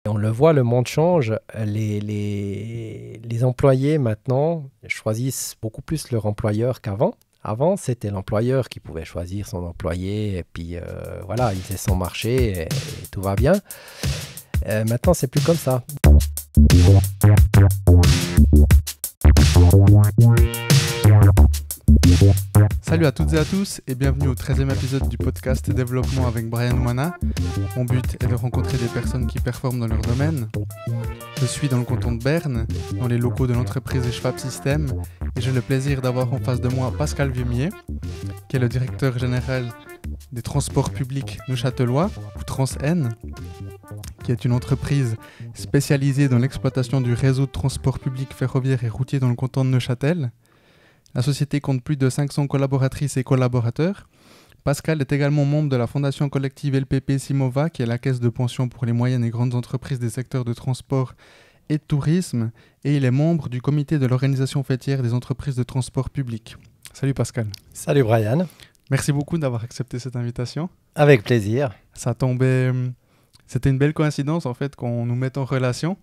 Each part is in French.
On le voit, le monde change. Les employés maintenant choisissent beaucoup plus leur employeur qu'avant. Avant, c'était l'employeur qui pouvait choisir son employé et puis voilà, il faisait son marché et tout va bien. Maintenant, c'est plus comme ça. Salut à toutes et à tous et bienvenue au 13e épisode du podcast Développement avec Brian Ouana. Mon but est de rencontrer des personnes qui performent dans leur domaine. Je suis dans le canton de Berne, dans les locaux de l'entreprise Schwab System, et j'ai le plaisir d'avoir en face de moi Pascal Vieumier, qui est le directeur général des transports publics neuchâtelois, ou TransN, qui est une entreprise spécialisée dans l'exploitation du réseau de transport public ferroviaire et routier dans le canton de Neuchâtel. La société compte plus de 500 collaboratrices et collaborateurs. Pascal est également membre de la fondation collective LPP Simova, qui est la caisse de pension pour les moyennes et grandes entreprises des secteurs de transport et de tourisme, et il est membre du comité de l'organisation fêtière des entreprises de transport public. Salut Pascal. Salut Brian. Merci beaucoup d'avoir accepté cette invitation. Avec plaisir. Ça tombait... C'était une belle coïncidence en fait qu'on nous mette en relation,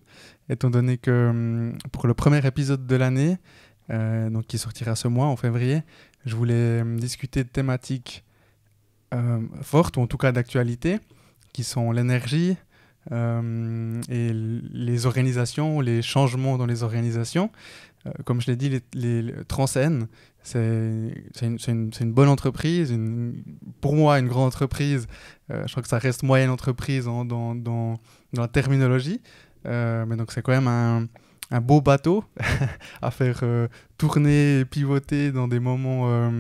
étant donné que pour le premier épisode de l'année, donc qui sortira ce mois en février, je voulais discuter de thématiques fortes, ou en tout cas d'actualité, qui sont l'énergie et les organisations, les changements dans les organisations. Comme je l'ai dit, les TransN, c'est une bonne entreprise, pour moi une grande entreprise. Je crois que ça reste moyenne entreprise dans la terminologie, mais donc c'est quand même un beau bateau à faire tourner et pivoter dans des moments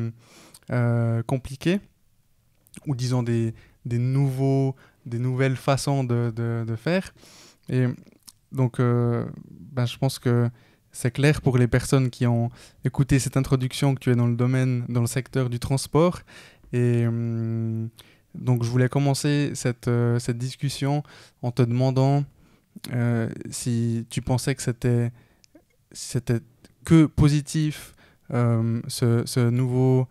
compliqués, ou disons des nouvelles façons de faire. Et donc je pense que c'est clair pour les personnes qui ont écouté cette introduction que tu es dans le secteur du transport. Et donc je voulais commencer cette discussion en te demandant si tu pensais que c'était que positif, ce nouveau,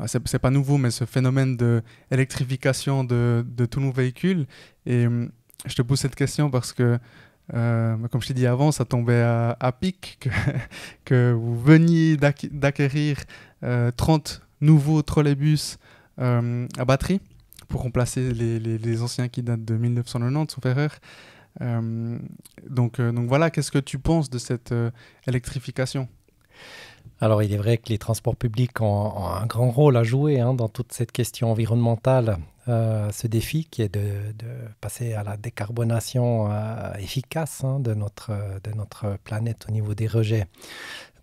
c'est pas nouveau, mais ce phénomène d'électrification de tous nos véhicules. Et je te pose cette question parce que, comme je t'ai dit avant, ça tombait à pic que vous veniez d'acquérir 30 nouveaux trolleybus à batterie pour remplacer les anciens qui datent de 1990, sauf erreur. Donc voilà, qu'est-ce que tu penses de cette électrification ? Alors, il est vrai que les transports publics ont un grand rôle à jouer dans toute cette question environnementale, ce défi qui est de passer à la décarbonation efficace de notre planète au niveau des rejets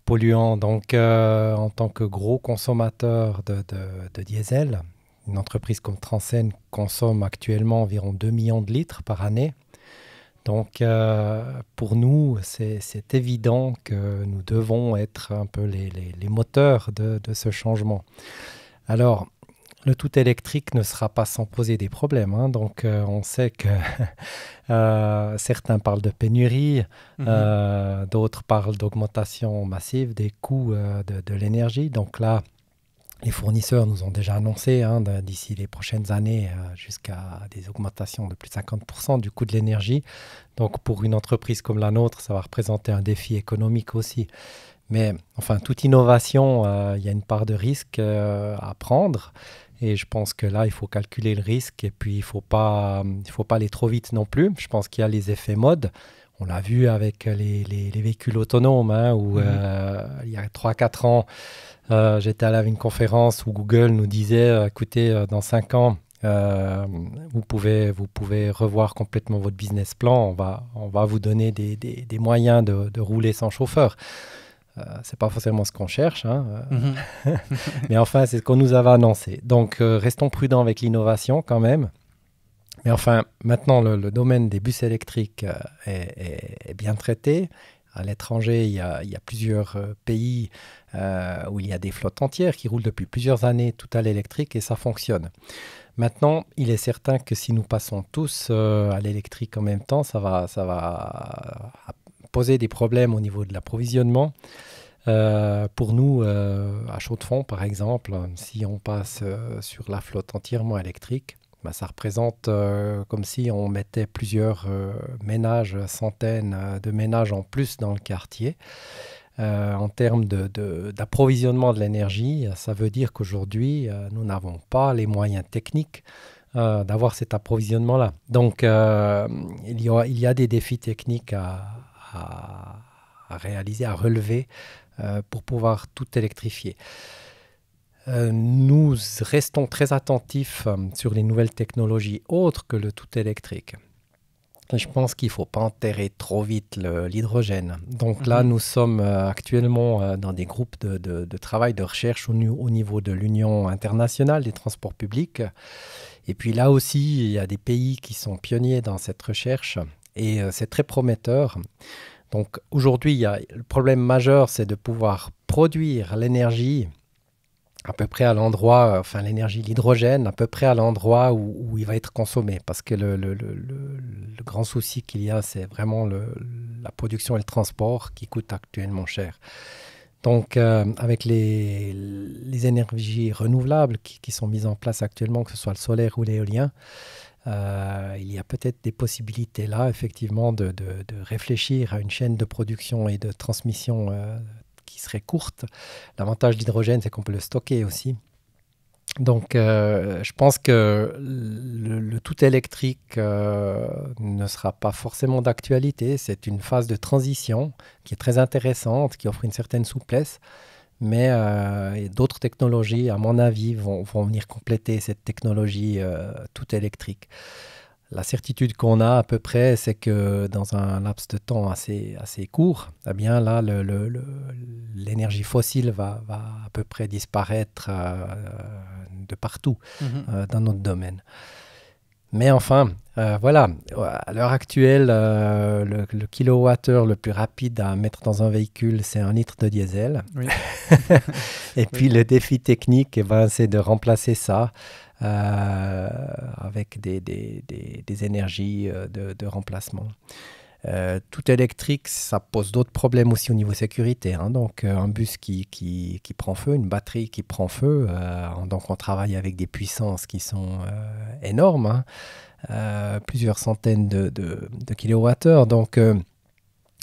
polluants. Donc, en tant que gros consommateur de diesel, une entreprise comme TransN consomme actuellement environ 2 millions de litres par année. Donc, pour nous, c'est évident que nous devons être un peu les moteurs de ce changement. Alors, le tout électrique ne sera pas sans poser des problèmes. Donc, on sait que certains parlent de pénurie, d'autres parlent d'augmentation massive des coûts de l'énergie. Donc là, les fournisseurs nous ont déjà annoncé d'ici les prochaines années jusqu'à des augmentations de plus de 50% du coût de l'énergie. Donc pour une entreprise comme la nôtre, ça va représenter un défi économique aussi. Mais enfin, toute innovation, il y a une part de risque à prendre. Et je pense que là, il faut calculer le risque et puis il faut pas aller trop vite non plus. Je pense qu'il y a les effets mode. On l'a vu avec les véhicules autonomes où il y a 3-4 ans, j'étais allé à une conférence où Google nous disait écoutez, dans 5 ans, vous pouvez revoir complètement votre business plan. On va vous donner des moyens de rouler sans chauffeur. C'est pas forcément ce qu'on cherche, mais enfin, c'est ce qu'on nous avait annoncé. Donc, restons prudents avec l'innovation quand même. Mais enfin, maintenant, le domaine des bus électriques est bien traité. À l'étranger, il y a plusieurs pays où il y a des flottes entières qui roulent depuis plusieurs années tout à l'électrique et ça fonctionne. Maintenant, il est certain que si nous passons tous à l'électrique en même temps, ça va poser des problèmes au niveau de l'approvisionnement. Pour nous, à Chaux-de-Fonds, par exemple, si on passe sur la flotte entièrement électrique, Ben, ça représente comme si on mettait plusieurs ménages, centaines de ménages en plus dans le quartier. En termes d'approvisionnement de l'énergie, ça veut dire qu'aujourd'hui, nous n'avons pas les moyens techniques d'avoir cet approvisionnement-là. Donc, il y a des défis techniques à réaliser, à relever pour pouvoir tout électrifier. Nous restons très attentifs sur les nouvelles technologies autres que le tout électrique. Je pense qu'il ne faut pas enterrer trop vite l'hydrogène. Donc là, nous sommes actuellement dans des groupes de travail, de recherche au niveau de l'Union internationale des transports publics. Et puis là aussi, il y a des pays qui sont pionniers dans cette recherche et c'est très prometteur. Donc aujourd'hui, le problème majeur, c'est de pouvoir produire l'énergie à peu près à l'endroit, enfin l'énergie, l'hydrogène, à peu près à l'endroit où il va être consommé. Parce que le grand souci qu'il y a, c'est vraiment la production et le transport qui coûtent actuellement cher. Donc, avec les énergies renouvelables qui sont mises en place actuellement, que ce soit le solaire ou l'éolien, il y a peut-être des possibilités là, effectivement, de réfléchir à une chaîne de production et de transmission qui serait courte. L'avantage de l'hydrogène, c'est qu'on peut le stocker aussi. Donc, je pense que le tout électrique ne sera pas forcément d'actualité. C'est une phase de transition qui est très intéressante, qui offre une certaine souplesse. Mais d'autres technologies, à mon avis, vont venir compléter cette technologie tout électrique. La certitude qu'on a à peu près, c'est que dans un laps de temps assez court, eh bien là, l'énergie fossile va à peu près disparaître de partout dans notre domaine. Mais enfin, voilà, à l'heure actuelle, le kilowattheure le plus rapide à mettre dans un véhicule, c'est 1 litre de diesel. Oui. Et puis le défi technique, c'est de remplacer ça avec des énergies de remplacement. Tout électrique, ça pose d'autres problèmes aussi au niveau sécurité. Donc, un bus qui prend feu, une batterie qui prend feu. Donc, on travaille avec des puissances qui sont énormes, plusieurs centaines de kilowattheures. Donc,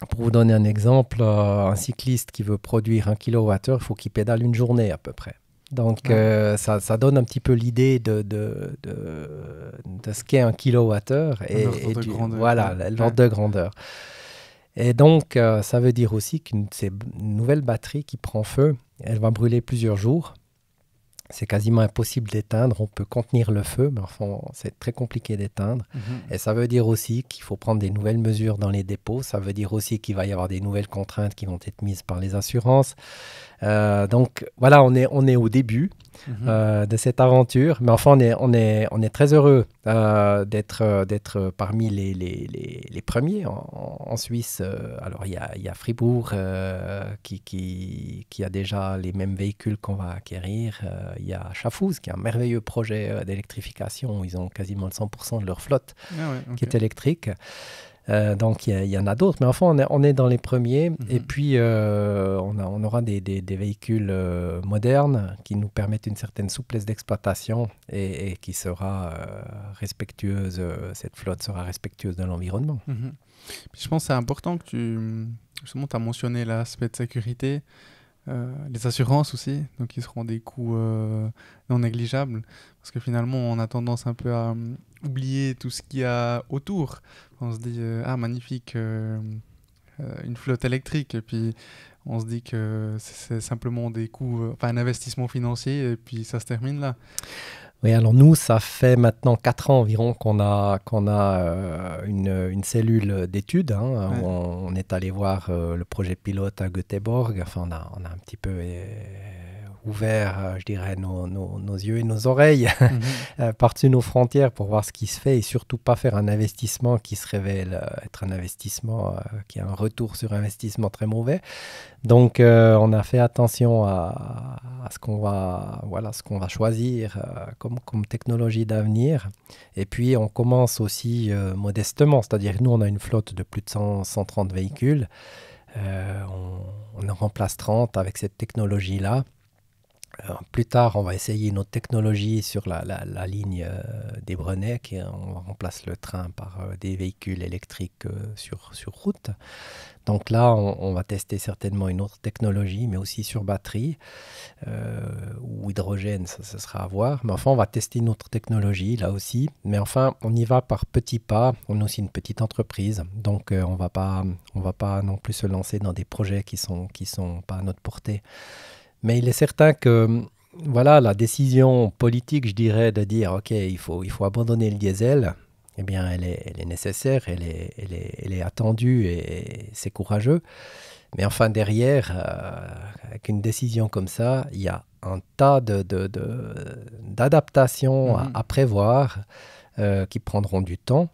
pour vous donner un exemple, un cycliste qui veut produire 1 kilowattheure, il faut qu'il pédale une journée à peu près. Donc, ça donne un petit peu l'idée de ce qu'est 1 kilowattheure et l'ordre de grandeur. Et donc, ça veut dire aussi qu'une nouvelle batterie qui prend feu, elle va brûler plusieurs jours. C'est quasiment impossible d'éteindre. On peut contenir le feu, mais enfin, c'est très compliqué d'éteindre. Et ça veut dire aussi qu'il faut prendre des nouvelles mesures dans les dépôts. Ça veut dire aussi qu'il va y avoir des nouvelles contraintes qui vont être mises par les assurances. Donc voilà, on est au début de cette aventure, mais enfin on est très heureux d'être parmi les premiers en Suisse. Alors il y a Fribourg qui a déjà les mêmes véhicules qu'on va acquérir. Il y a Schaffhouse qui a un merveilleux projet d'électrification. Ils ont quasiment 100% de leur flotte qui est électrique. Donc il y en a d'autres, mais enfin on est dans les premiers. Et puis on aura des véhicules modernes qui nous permettent une certaine souplesse d'exploitation et qui sera respectueuse, cette flotte sera respectueuse de l'environnement. Puis je pense que c'est important que tu as mentionné l'aspect de sécurité, les assurances aussi, donc ils seront des coûts non négligeables, parce que finalement on a tendance un peu à oublier tout ce qu'il y a autour. On se dit magnifique, une flotte électrique, et puis on se dit que c'est simplement des coûts, un investissement financier, et puis ça se termine là. Oui, alors nous, ça fait maintenant 4 ans environ qu'on a une cellule d'études. Où on est allé voir le projet pilote à Göteborg. Enfin, on a un petit peu ouvert, je dirais, nos yeux et nos oreilles par-dessus nos frontières pour voir ce qui se fait et surtout pas faire un investissement qui se révèle être un investissement qui a un retour sur investissement très mauvais. Donc, on a fait attention à ce qu'on va choisir comme technologie d'avenir. Et puis, on commence aussi modestement, c'est-à-dire que nous, on a une flotte de plus de 130 véhicules. On en remplace 30 avec cette technologie-là. Plus tard, on va essayer notre technologie sur la ligne des Brenneck et on remplace le train par des véhicules électriques sur route. Donc là, on va tester certainement une autre technologie, mais aussi sur batterie ou hydrogène, ça sera à voir. Mais enfin, on va tester une autre technologie là aussi. Mais enfin, on y va par petits pas. On est aussi une petite entreprise, donc on va pas non plus se lancer dans des projets qui sont pas à notre portée. Mais il est certain que voilà, la décision politique, je dirais, de dire OK, il faut abandonner le diesel, eh bien, elle est nécessaire, elle est attendue et c'est courageux. Mais enfin, derrière, avec une décision comme ça, il y a un tas d'adaptations à prévoir qui prendront du temps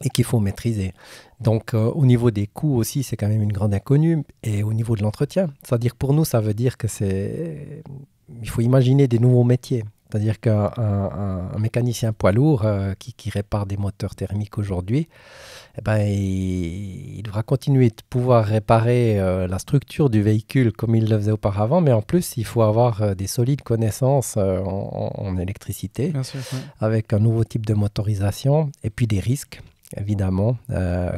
et qu'il faut maîtriser. Donc, au niveau des coûts aussi, c'est quand même une grande inconnue. Et au niveau de l'entretien, c'est-à-dire pour nous, ça veut dire que il faut imaginer des nouveaux métiers. C'est-à-dire qu'un mécanicien poids lourd qui répare des moteurs thermiques aujourd'hui, eh ben, il devra continuer de pouvoir réparer la structure du véhicule comme il le faisait auparavant, mais en plus, il faut avoir des solides connaissances en électricité, Bien sûr, oui. avec un nouveau type de motorisation, et puis des risques évidemment,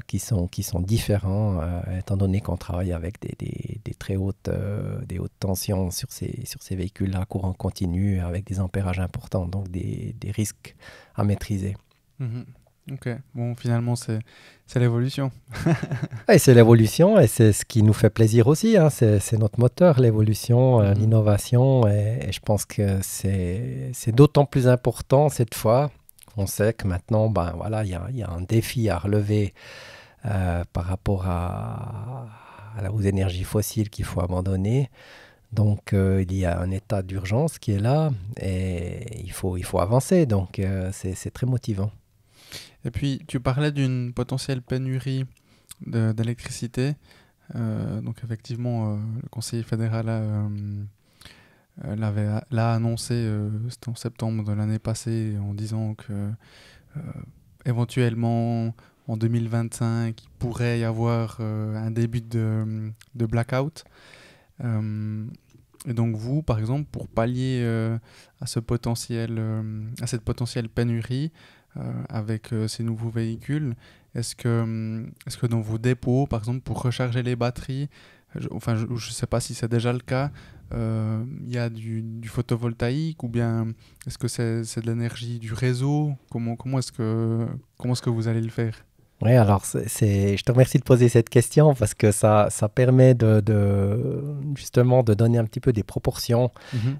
qui sont différents, étant donné qu'on travaille avec des très hautes tensions sur ces véhicules à courant continu, avec des ampérages importants, donc des risques à maîtriser. Ok, bon, finalement, c'est l'évolution. Et c'est l'évolution, et c'est ce qui nous fait plaisir aussi, hein. C'est notre moteur, l'évolution, l'innovation, et je pense que c'est d'autant plus important cette fois. On sait que maintenant, ben, voilà, il y a un défi à relever par rapport aux énergies fossiles qu'il faut abandonner. Donc, il y a un état d'urgence qui est là et il faut avancer. Donc, c'est très motivant. Et puis, tu parlais d'une potentielle pénurie d'électricité. Donc, effectivement, le conseiller fédéral l'a annoncé, c'était en septembre de l'année passée, en disant que éventuellement en 2025, il pourrait y avoir un début de blackout. Et donc vous, par exemple, pour pallier à cette potentielle pénurie avec ces nouveaux véhicules, est-ce que dans vos dépôts, par exemple, pour recharger les batteries, je ne sais pas si c'est déjà le cas, il y a du photovoltaïque ou bien est-ce que c'est de l'énergie du réseau? Comment est-ce que vous allez le faire? Oui, alors je te remercie de poser cette question parce que ça permet justement de donner un petit peu des proportions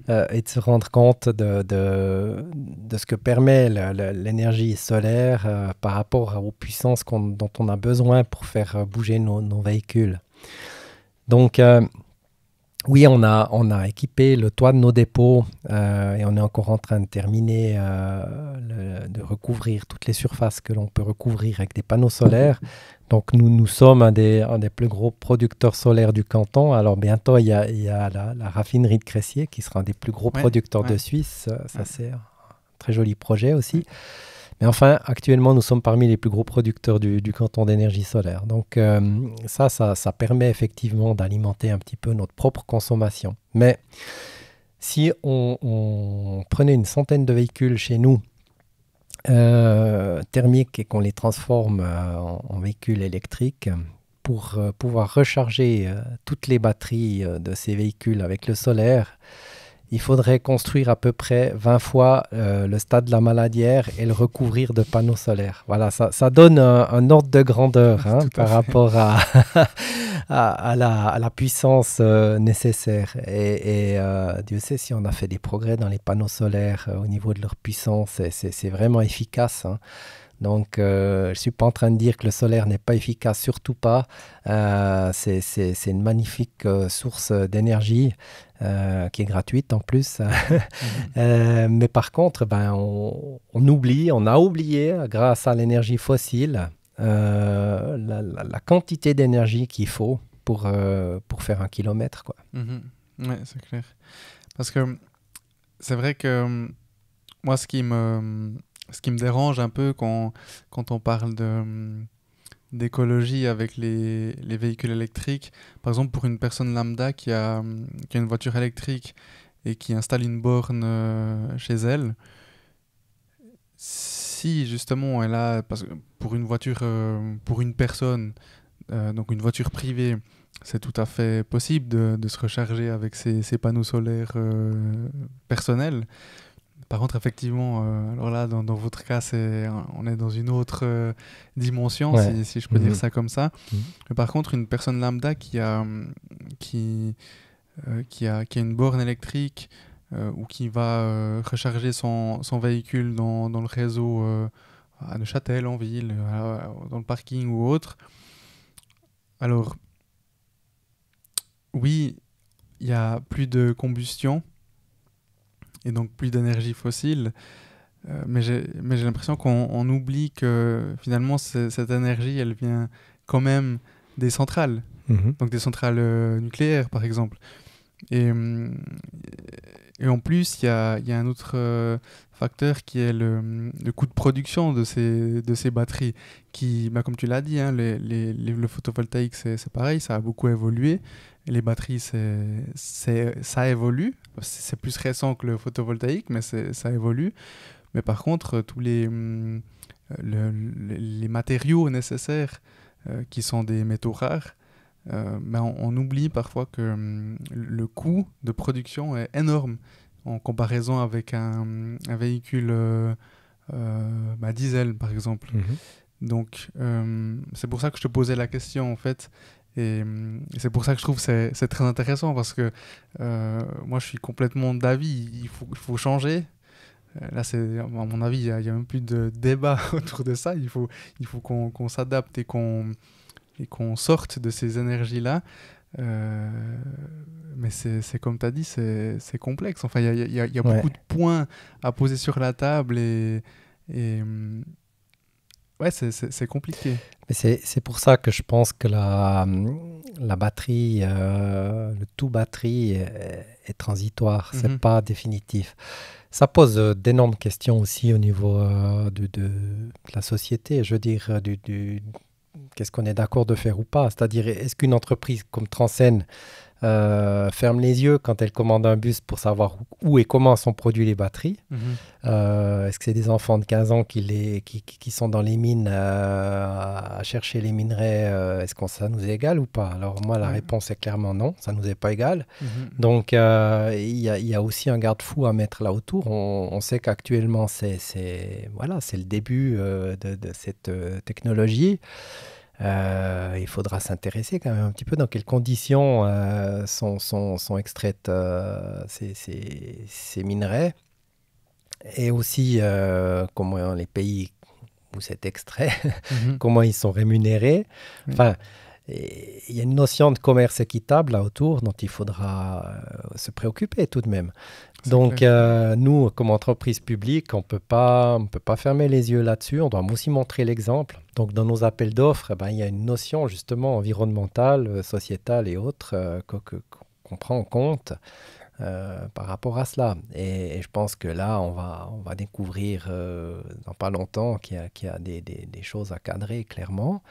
et de se rendre compte de ce que permet l'énergie solaire par rapport aux puissances dont on a besoin pour faire bouger nos véhicules. Donc, oui, on a équipé le toit de nos dépôts et on est encore en train de terminer de recouvrir toutes les surfaces que l'on peut recouvrir avec des panneaux solaires. Donc nous sommes un des plus gros producteurs solaires du canton. Alors bientôt, il y a la raffinerie de Cressier qui sera un des plus gros producteurs de Suisse. Ça, c'est un très joli projet aussi. Mais enfin, actuellement, nous sommes parmi les plus gros producteurs du canton d'énergie solaire. Donc ça permet effectivement d'alimenter un petit peu notre propre consommation. Mais si on prenait une centaine de véhicules chez nous, thermiques, et qu'on les transforme en véhicules électriques, pour pouvoir recharger toutes les batteries de ces véhicules avec le solaire, il faudrait construire à peu près 20 fois le stade de la Maladière et le recouvrir de panneaux solaires. Voilà, ça donne un ordre de grandeur par rapport à la puissance nécessaire. Et Dieu sait si on a fait des progrès dans les panneaux solaires au niveau de leur puissance. C'est vraiment efficace, hein. Donc, je ne suis pas en train de dire que le solaire n'est pas efficace, surtout pas. C'est une magnifique source d'énergie qui est gratuite en plus. Mais par contre, on a oublié, grâce à l'énergie fossile, la quantité d'énergie qu'il faut pour faire 1 kilomètre, quoi. Ouais, c'est clair. Parce que c'est vrai que moi, ce qui me dérange un peu quand on parle d'écologie avec les véhicules électriques, par exemple pour une personne lambda qui a une voiture électrique et qui installe une borne chez elle, si justement elle a, parce que pour une voiture, pour une personne, donc une voiture privée, c'est tout à fait possible de se recharger avec ses panneaux solaires personnels. Par contre, effectivement, alors là, dans votre cas, on est dans une autre dimension, Ouais. si je peux dire Mhm. ça comme ça. Mhm. Mais par contre, une personne lambda qui, qui a une borne électrique ou qui va recharger son véhicule dans le réseau à Neuchâtel, en ville, dans le parking ou autre, alors oui, il y a plus de combustion et donc plus d'énergie fossile. Mais j'ai l'impression qu'on oublie que finalement cette énergie, elle vient quand même des centrales, Mhm. donc des centrales nucléaires par exemple. Et, hum, et en plus, il y a un autre facteur qui est le coût de production de ces batteries, qui, bah, comme tu l'as dit, hein, le photovoltaïque, c'est pareil, ça a beaucoup évolué. Et les batteries, ça évolue. C'est plus récent que le photovoltaïque, mais ça évolue. Mais par contre, tous les matériaux nécessaires qui sont des métaux rares, ben on oublie parfois que le coût de production est énorme en comparaison avec un véhicule bah, diesel, par exemple. Mhm. Donc, c'est pour ça que je te posais la question, en fait. Et c'est pour ça que je trouve que c'est très intéressant parce que moi, je suis complètement d'avis. Il faut changer. Là, à mon avis, il y a même plus de débat autour de ça. Il faut qu'on s'adapte et qu'on sorte de ces énergies-là. Euh, mais c'est comme tu as dit, c'est complexe. Enfin, il y a Ouais. beaucoup de points à poser sur la table et ouais, c'est compliqué. Mais c'est pour ça que je pense que la batterie, le tout batterie est transitoire, c'est Mhm. pas définitif. Ça pose d'énormes questions aussi au niveau de la société. Je veux dire, qu'est-ce qu'on est d'accord de faire ou pas? C'est-à-dire, est-ce qu'une entreprise comme Transcend ferme les yeux quand elle commande un bus pour savoir où et comment sont produits les batteries? Mhm. Est-ce que c'est des enfants de 15 ans qui sont dans les mines à chercher les minerais? Est-ce que ça nous est égal ou pas? Alors moi, la Ouais. réponse est clairement non, ça nous est pas égal. Mhm. Donc il y a aussi un garde-fou à mettre là autour. On sait qu'actuellement, voilà, c'est le début de cette technologie. Il faudra s'intéresser quand même un petit peu dans quelles conditions sont extraites ces minerais et aussi comment les pays où c'est extrait, Mhm. comment ils sont rémunérés. Oui, Enfin, il y a une notion de commerce équitable là autour dont il faudra se préoccuper tout de même. c'est Donc, clair. nous, comme entreprise publique, on peut pas fermer les yeux là-dessus. On doit aussi montrer l'exemple. Donc, dans nos appels d'offres, eh ben, il y a une notion justement environnementale, sociétale et autres qu'on prend en compte par rapport à cela. Et je pense que là, on va découvrir dans pas longtemps qu'il y a des choses à cadrer clairement.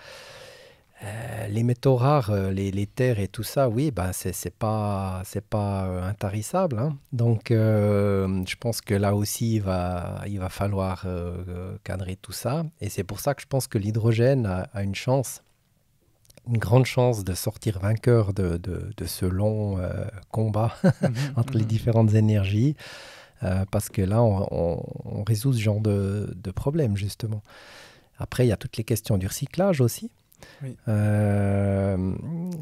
Les métaux rares, les terres et tout ça, oui, ben c'est pas intarissable, hein. Donc, je pense que là aussi, il va falloir cadrer tout ça. Et c'est pour ça que je pense que l'hydrogène a une chance, une grande chance de sortir vainqueur de ce long combat Mhm. entre les Mhm. différentes énergies, parce que là, on résout ce genre de problème, justement. Après, il y a toutes les questions du recyclage aussi. Oui.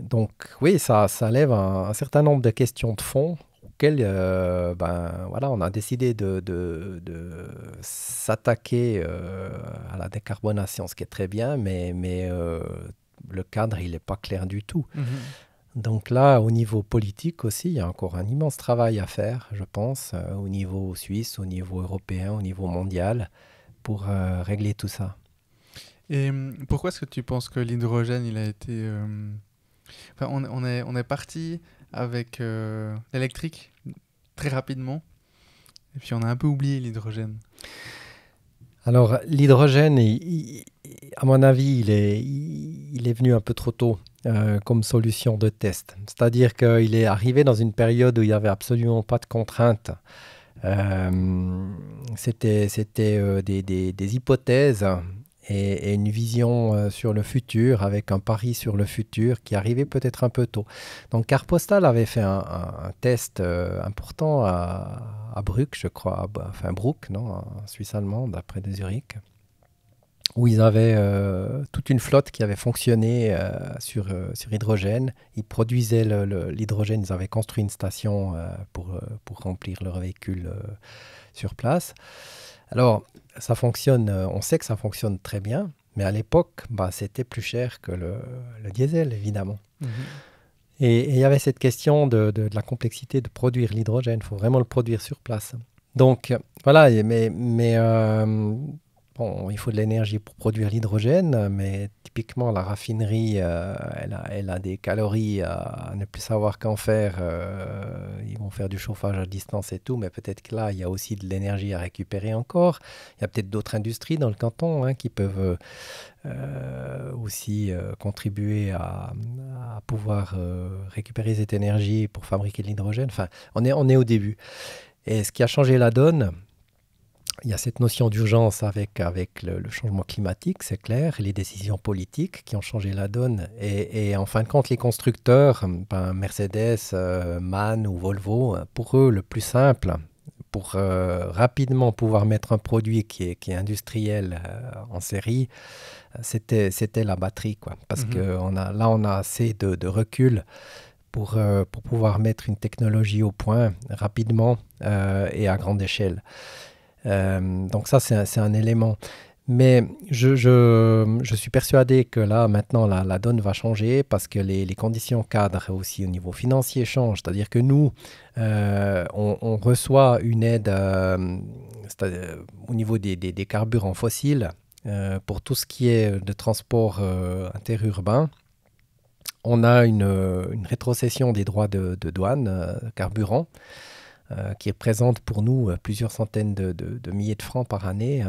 Donc oui, ça lève un certain nombre de questions de fond auxquelles ben, voilà, on a décidé de s'attaquer à la décarbonation, ce qui est très bien, mais le cadre, il n'est pas clair du tout. Mhm. Donc là, au niveau politique aussi, il y a encore un immense travail à faire, je pense, au niveau suisse, au niveau européen, au niveau mondial, pour régler tout ça. Et pourquoi est-ce que tu penses que l'hydrogène, il a été... Enfin, on est parti avec l'électrique très rapidement, et puis on a un peu oublié l'hydrogène. Alors, l'hydrogène, à mon avis, il est venu un peu trop tôt. comme solution de test. C'est-à-dire qu'il est arrivé dans une période où il n'y avait absolument pas de contraintes. C'était des hypothèses et une vision sur le futur, avec un pari sur le futur qui arrivait peut-être un peu tôt. Donc Carte Postale avait fait un test important à Bruck, je crois, enfin Bruck, non, en Suisse allemande, près de Zurich, où ils avaient toute une flotte qui avait fonctionné sur hydrogène. Ils produisaient l'hydrogène, ils avaient construit une station pour remplir leurs véhicules sur place. Alors, ça fonctionne, on sait que ça fonctionne très bien, mais à l'époque, c'était plus cher que le diesel, évidemment. Mmh. Et il y avait cette question de la complexité de produire l'hydrogène. Il faut vraiment le produire sur place. Donc, voilà, mais bon, il faut de l'énergie pour produire l'hydrogène, mais typiquement, la raffinerie, elle a des calories à ne plus savoir qu'en faire. Ils vont faire du chauffage à distance et tout, mais peut-être que là, il y a aussi de l'énergie à récupérer encore. Il y a peut-être d'autres industries dans le canton qui peuvent aussi contribuer à pouvoir récupérer cette énergie pour fabriquer de l'hydrogène. Enfin, on est au début. Et ce qui a changé la donne, il y a cette notion d'urgence avec le changement climatique, c'est clair, les décisions politiques qui ont changé la donne. Et en fin de compte, les constructeurs, Mercedes, MAN ou Volvo, pour eux, le plus simple, pour rapidement pouvoir mettre un produit qui est industriel en série, c'était la batterie, quoi. Parce qu'on a assez de recul pour pouvoir mettre une technologie au point rapidement et à grande échelle. Donc ça, c'est un élément. Mais je suis persuadé que là, maintenant, la donne va changer parce que les conditions cadres aussi au niveau financier changent. C'est-à-dire que nous, on reçoit une aide au niveau des carburants fossiles pour tout ce qui est de transport interurbain. On a une rétrocession des droits de douane carburant qui représente pour nous plusieurs centaines de milliers de francs par année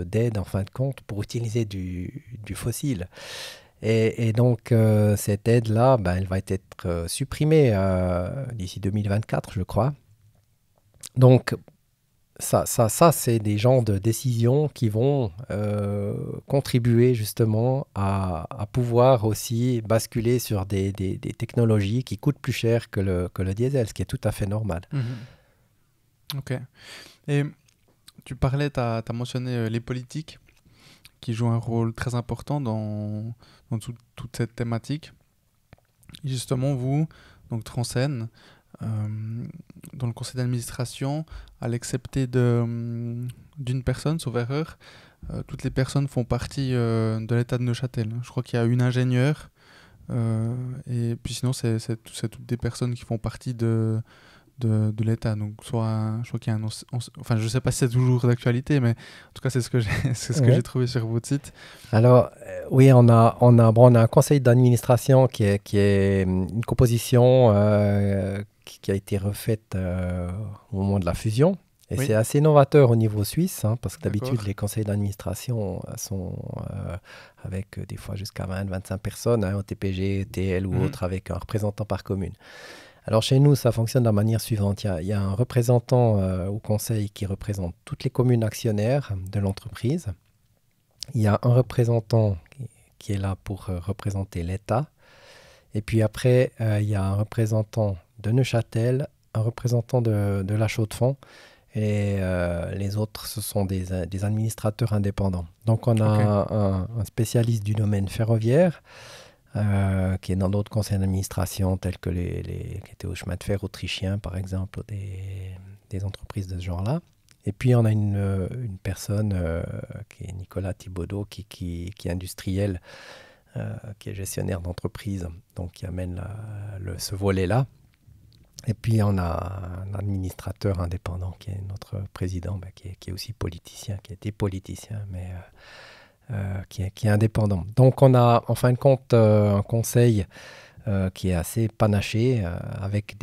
d'aide en fin de compte pour utiliser du fossile. Et donc cette aide-là, elle va être supprimée d'ici 2024, je crois. Donc ça c'est des genres de décisions qui vont contribuer justement à pouvoir aussi basculer sur des technologies qui coûtent plus cher que le diesel, ce qui est tout à fait normal. Ok. Et tu parlais, tu as mentionné les politiques qui jouent un rôle très important dans toute cette thématique. Et justement, vous, donc Transen, dans le conseil d'administration, à l'excepté d'une personne, sauf erreur, toutes les personnes font partie de l'État de Neuchâtel. Je crois qu'il y a une ingénieure, et puis sinon, c'est toutes des personnes qui font partie de l'État. Donc, je crois qu'il y a enfin, je sais pas si c'est toujours d'actualité, mais en tout cas, c'est ce que j'ai trouvé sur votre site. Alors, oui, on a un conseil d'administration qui est une composition qui a été refaite au moment de la fusion. Et c'est assez novateur au niveau suisse, parce que d'habitude, les conseils d'administration sont avec des fois jusqu'à 20-25 personnes, au TPG, TL ou autre, avec un représentant par commune. Alors chez nous, ça fonctionne de la manière suivante. Il y a un représentant au conseil qui représente toutes les communes actionnaires de l'entreprise. Il y a un représentant qui est là pour représenter l'État. Et puis après, il y a un représentant de Neuchâtel, un représentant de La Chaux-de-Fonds. Et les autres, ce sont des administrateurs indépendants. Donc on a un spécialiste du domaine ferroviaire, qui est dans d'autres conseils d'administration tels que qui étaient au chemin de fer autrichien, par exemple, des entreprises de ce genre-là. Et puis, on a une personne qui est Nicolas Thibaudot, qui est industriel, qui est gestionnaire d'entreprise, donc qui amène ce volet-là. Et puis, on a un administrateur indépendant qui est notre président, qui est aussi politicien, qui a été politicien, mais qui est indépendant. Donc, on a en fin de compte un conseil qui est assez panaché, avec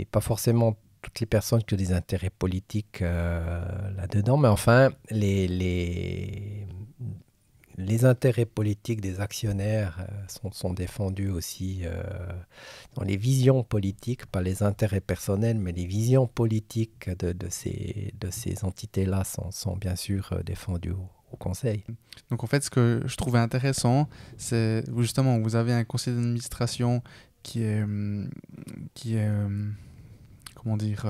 pas forcément toutes les personnes qui ont des intérêts politiques là-dedans, mais enfin, les les intérêts politiques des actionnaires sont défendus aussi dans les visions politiques, pas les intérêts personnels, mais les visions politiques de ces entités-là sont bien sûr défendues au Conseil. Donc en fait, ce que je trouvais intéressant, c'est justement, vous avez un conseil d'administration qui est, comment dire,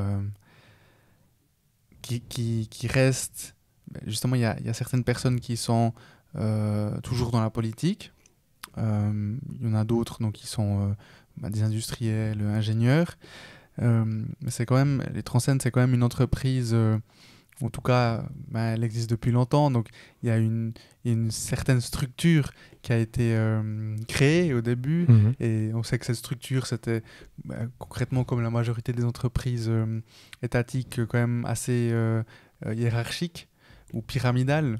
qui reste, justement, il y a certaines personnes qui sont toujours dans la politique. Il y en a d'autres donc, qui sont des industriels, ingénieurs. Mais c'est quand même, les Transen, c'est quand même une entreprise, en tout cas, elle existe depuis longtemps. Donc il y a une certaine structure qui a été créée au début. Et on sait que cette structure, c'était concrètement comme la majorité des entreprises étatiques, quand même assez hiérarchique ou pyramidale.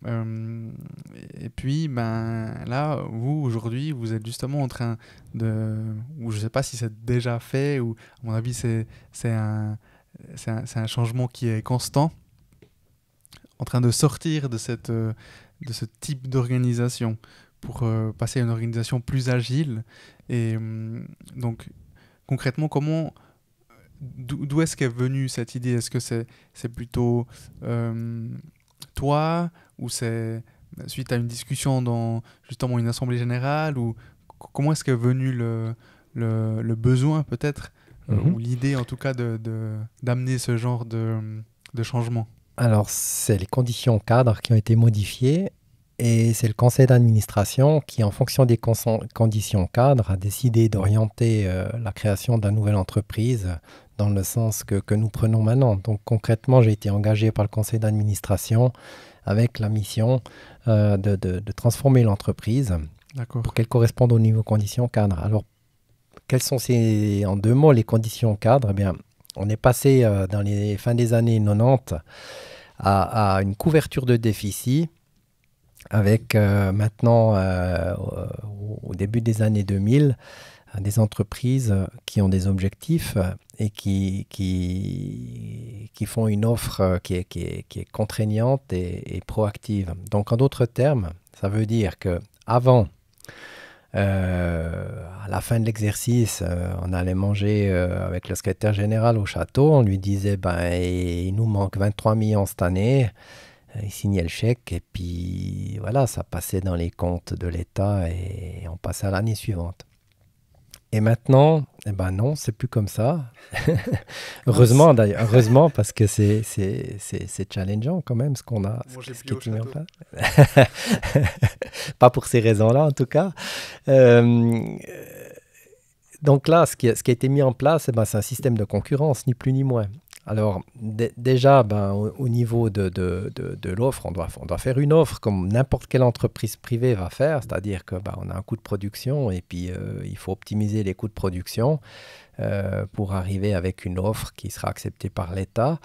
Et puis, là, vous, aujourd'hui, vous êtes justement en train de... Ou je ne sais pas si c'est déjà fait, ou à mon avis, c'est un changement qui est constant, en train de sortir de ce type d'organisation pour passer à une organisation plus agile. Et donc, concrètement, d'où est-ce qu'est venue cette idée? Est-ce que c'est plutôt toi, ou c'est suite à une discussion dans justement une assemblée générale, ou comment est-ce qu'est venu le besoin peut-être, ou l'idée en tout cas d'amener ce genre de changement? Alors, c'est les conditions cadres qui ont été modifiées et c'est le conseil d'administration qui, en fonction des conditions cadres, a décidé d'orienter la création de la nouvelle entreprise dans le sens que nous prenons maintenant. Donc, concrètement, j'ai été engagé par le conseil d'administration avec la mission de transformer l'entreprise pour qu'elle corresponde aux niveaux conditions cadres. Alors, quelles sont en 2 mots les conditions cadres? Eh bien, on est passé dans les fins des années 90 à une couverture de déficit avec maintenant, au début des années 2000, des entreprises qui ont des objectifs et qui font une offre qui est contraignante et proactive. Donc, en d'autres termes, ça veut dire qu'avant, à la fin de l'exercice, on allait manger avec le secrétaire général au château. On lui disait, il nous manque 23 millions cette année. Il signait le chèque et puis voilà, ça passait dans les comptes de l'État et on passait à l'année suivante. Et maintenant, non, c'est plus comme ça. Heureusement d'ailleurs, heureusement parce que c'est challengeant quand même ce qu'on a, ce qui est mis en place. Pas pour ces raisons-là en tout cas. Donc là, ce qui a été mis en place, c'est un système de concurrence, ni plus ni moins. Alors déjà, au niveau de l'offre, on doit faire une offre comme n'importe quelle entreprise privée va faire, c'est-à-dire qu'on a un coût de production et puis il faut optimiser les coûts de production pour arriver avec une offre qui sera acceptée par l'État.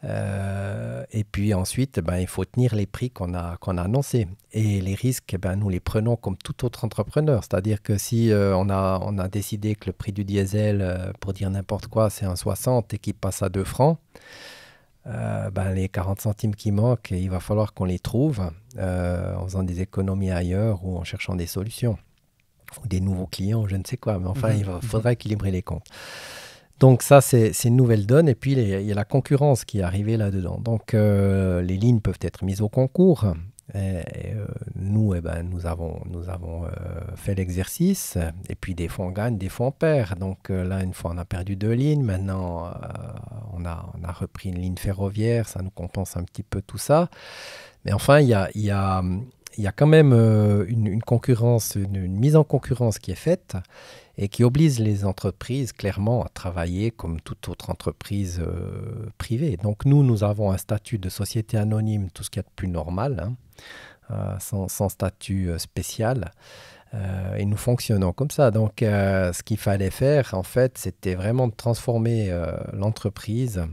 Et puis ensuite, il faut tenir les prix qu'on a annoncés. Et les risques, nous les prenons comme tout autre entrepreneur. C'est-à-dire que si on a décidé que le prix du diesel, pour dire n'importe quoi, c'est 1,60 et qu'il passe à 2 francs, les 40 centimes qui manquent, il va falloir qu'on les trouve en faisant des économies ailleurs ou en cherchant des solutions. Ou des nouveaux clients, je ne sais quoi. Mais enfin, il faudra équilibrer les comptes. Donc ça, c'est une nouvelle donne. Et puis, il y a la concurrence qui est arrivée là-dedans. Donc, les lignes peuvent être mises au concours. Nous, nous avons fait l'exercice. Et puis, des fois, on gagne, des fois, on perd. Donc là, une fois, on a perdu 2 lignes. Maintenant, on a repris une ligne ferroviaire. Ça nous compense un petit peu tout ça. Mais enfin, il y a quand même une concurrence, une mise en concurrence qui est faite et qui oblige les entreprises clairement à travailler comme toute autre entreprise privée. Donc nous avons un statut de société anonyme, tout ce qu'il y a de plus normal, sans statut spécial. Et nous fonctionnons comme ça. Donc ce qu'il fallait faire, en fait, c'était vraiment de transformer l'entreprise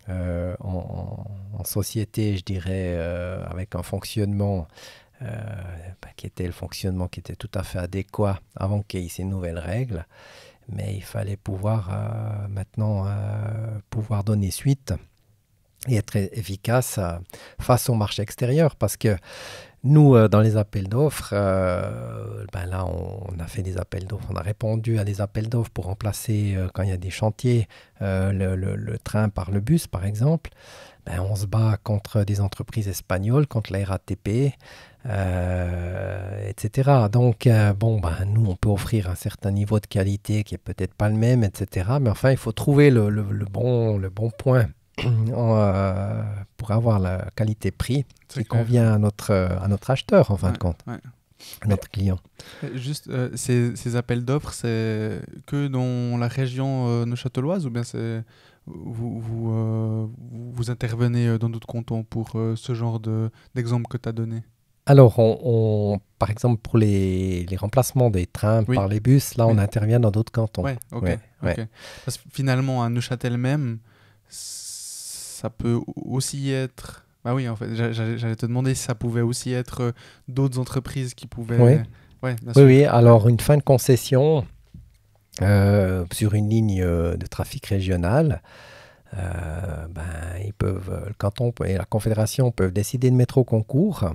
en société, je dirais, avec un fonctionnement qui était le fonctionnement qui était tout à fait adéquat avant qu'il y ait ces nouvelles règles. Mais il fallait pouvoir maintenant pouvoir donner suite et être efficace face au marché extérieur. Parce que nous, dans les appels d'offres, là, on a fait des appels d'offres, on a répondu à des appels d'offres pour remplacer, quand il y a des chantiers, le train par le bus, par exemple. On se bat contre des entreprises espagnoles, contre la RATP, etc. Donc, nous, on peut offrir un certain niveau de qualité qui est peut-être pas le même, etc. Mais enfin, il faut trouver le bon point pour avoir la qualité-prix qui convient à notre acheteur, en fin de compte, à notre client. Juste, ces appels d'offres, c'est que dans la région neuchâteloise ou bien c'est... Vous intervenez dans d'autres cantons pour ce genre d'exemple que tu as donné? Alors, par exemple, pour les remplacements des trains par les bus, là, on intervient dans d'autres cantons. Ok. Parce que finalement, à Neuchâtel même, ça peut aussi être... Bah oui, en fait, j'allais te demander si ça pouvait aussi être d'autres entreprises qui pouvaient... Oui, alors une fin de concession... sur une ligne de trafic régional, ils peuvent, le canton et la confédération peuvent décider de mettre au concours.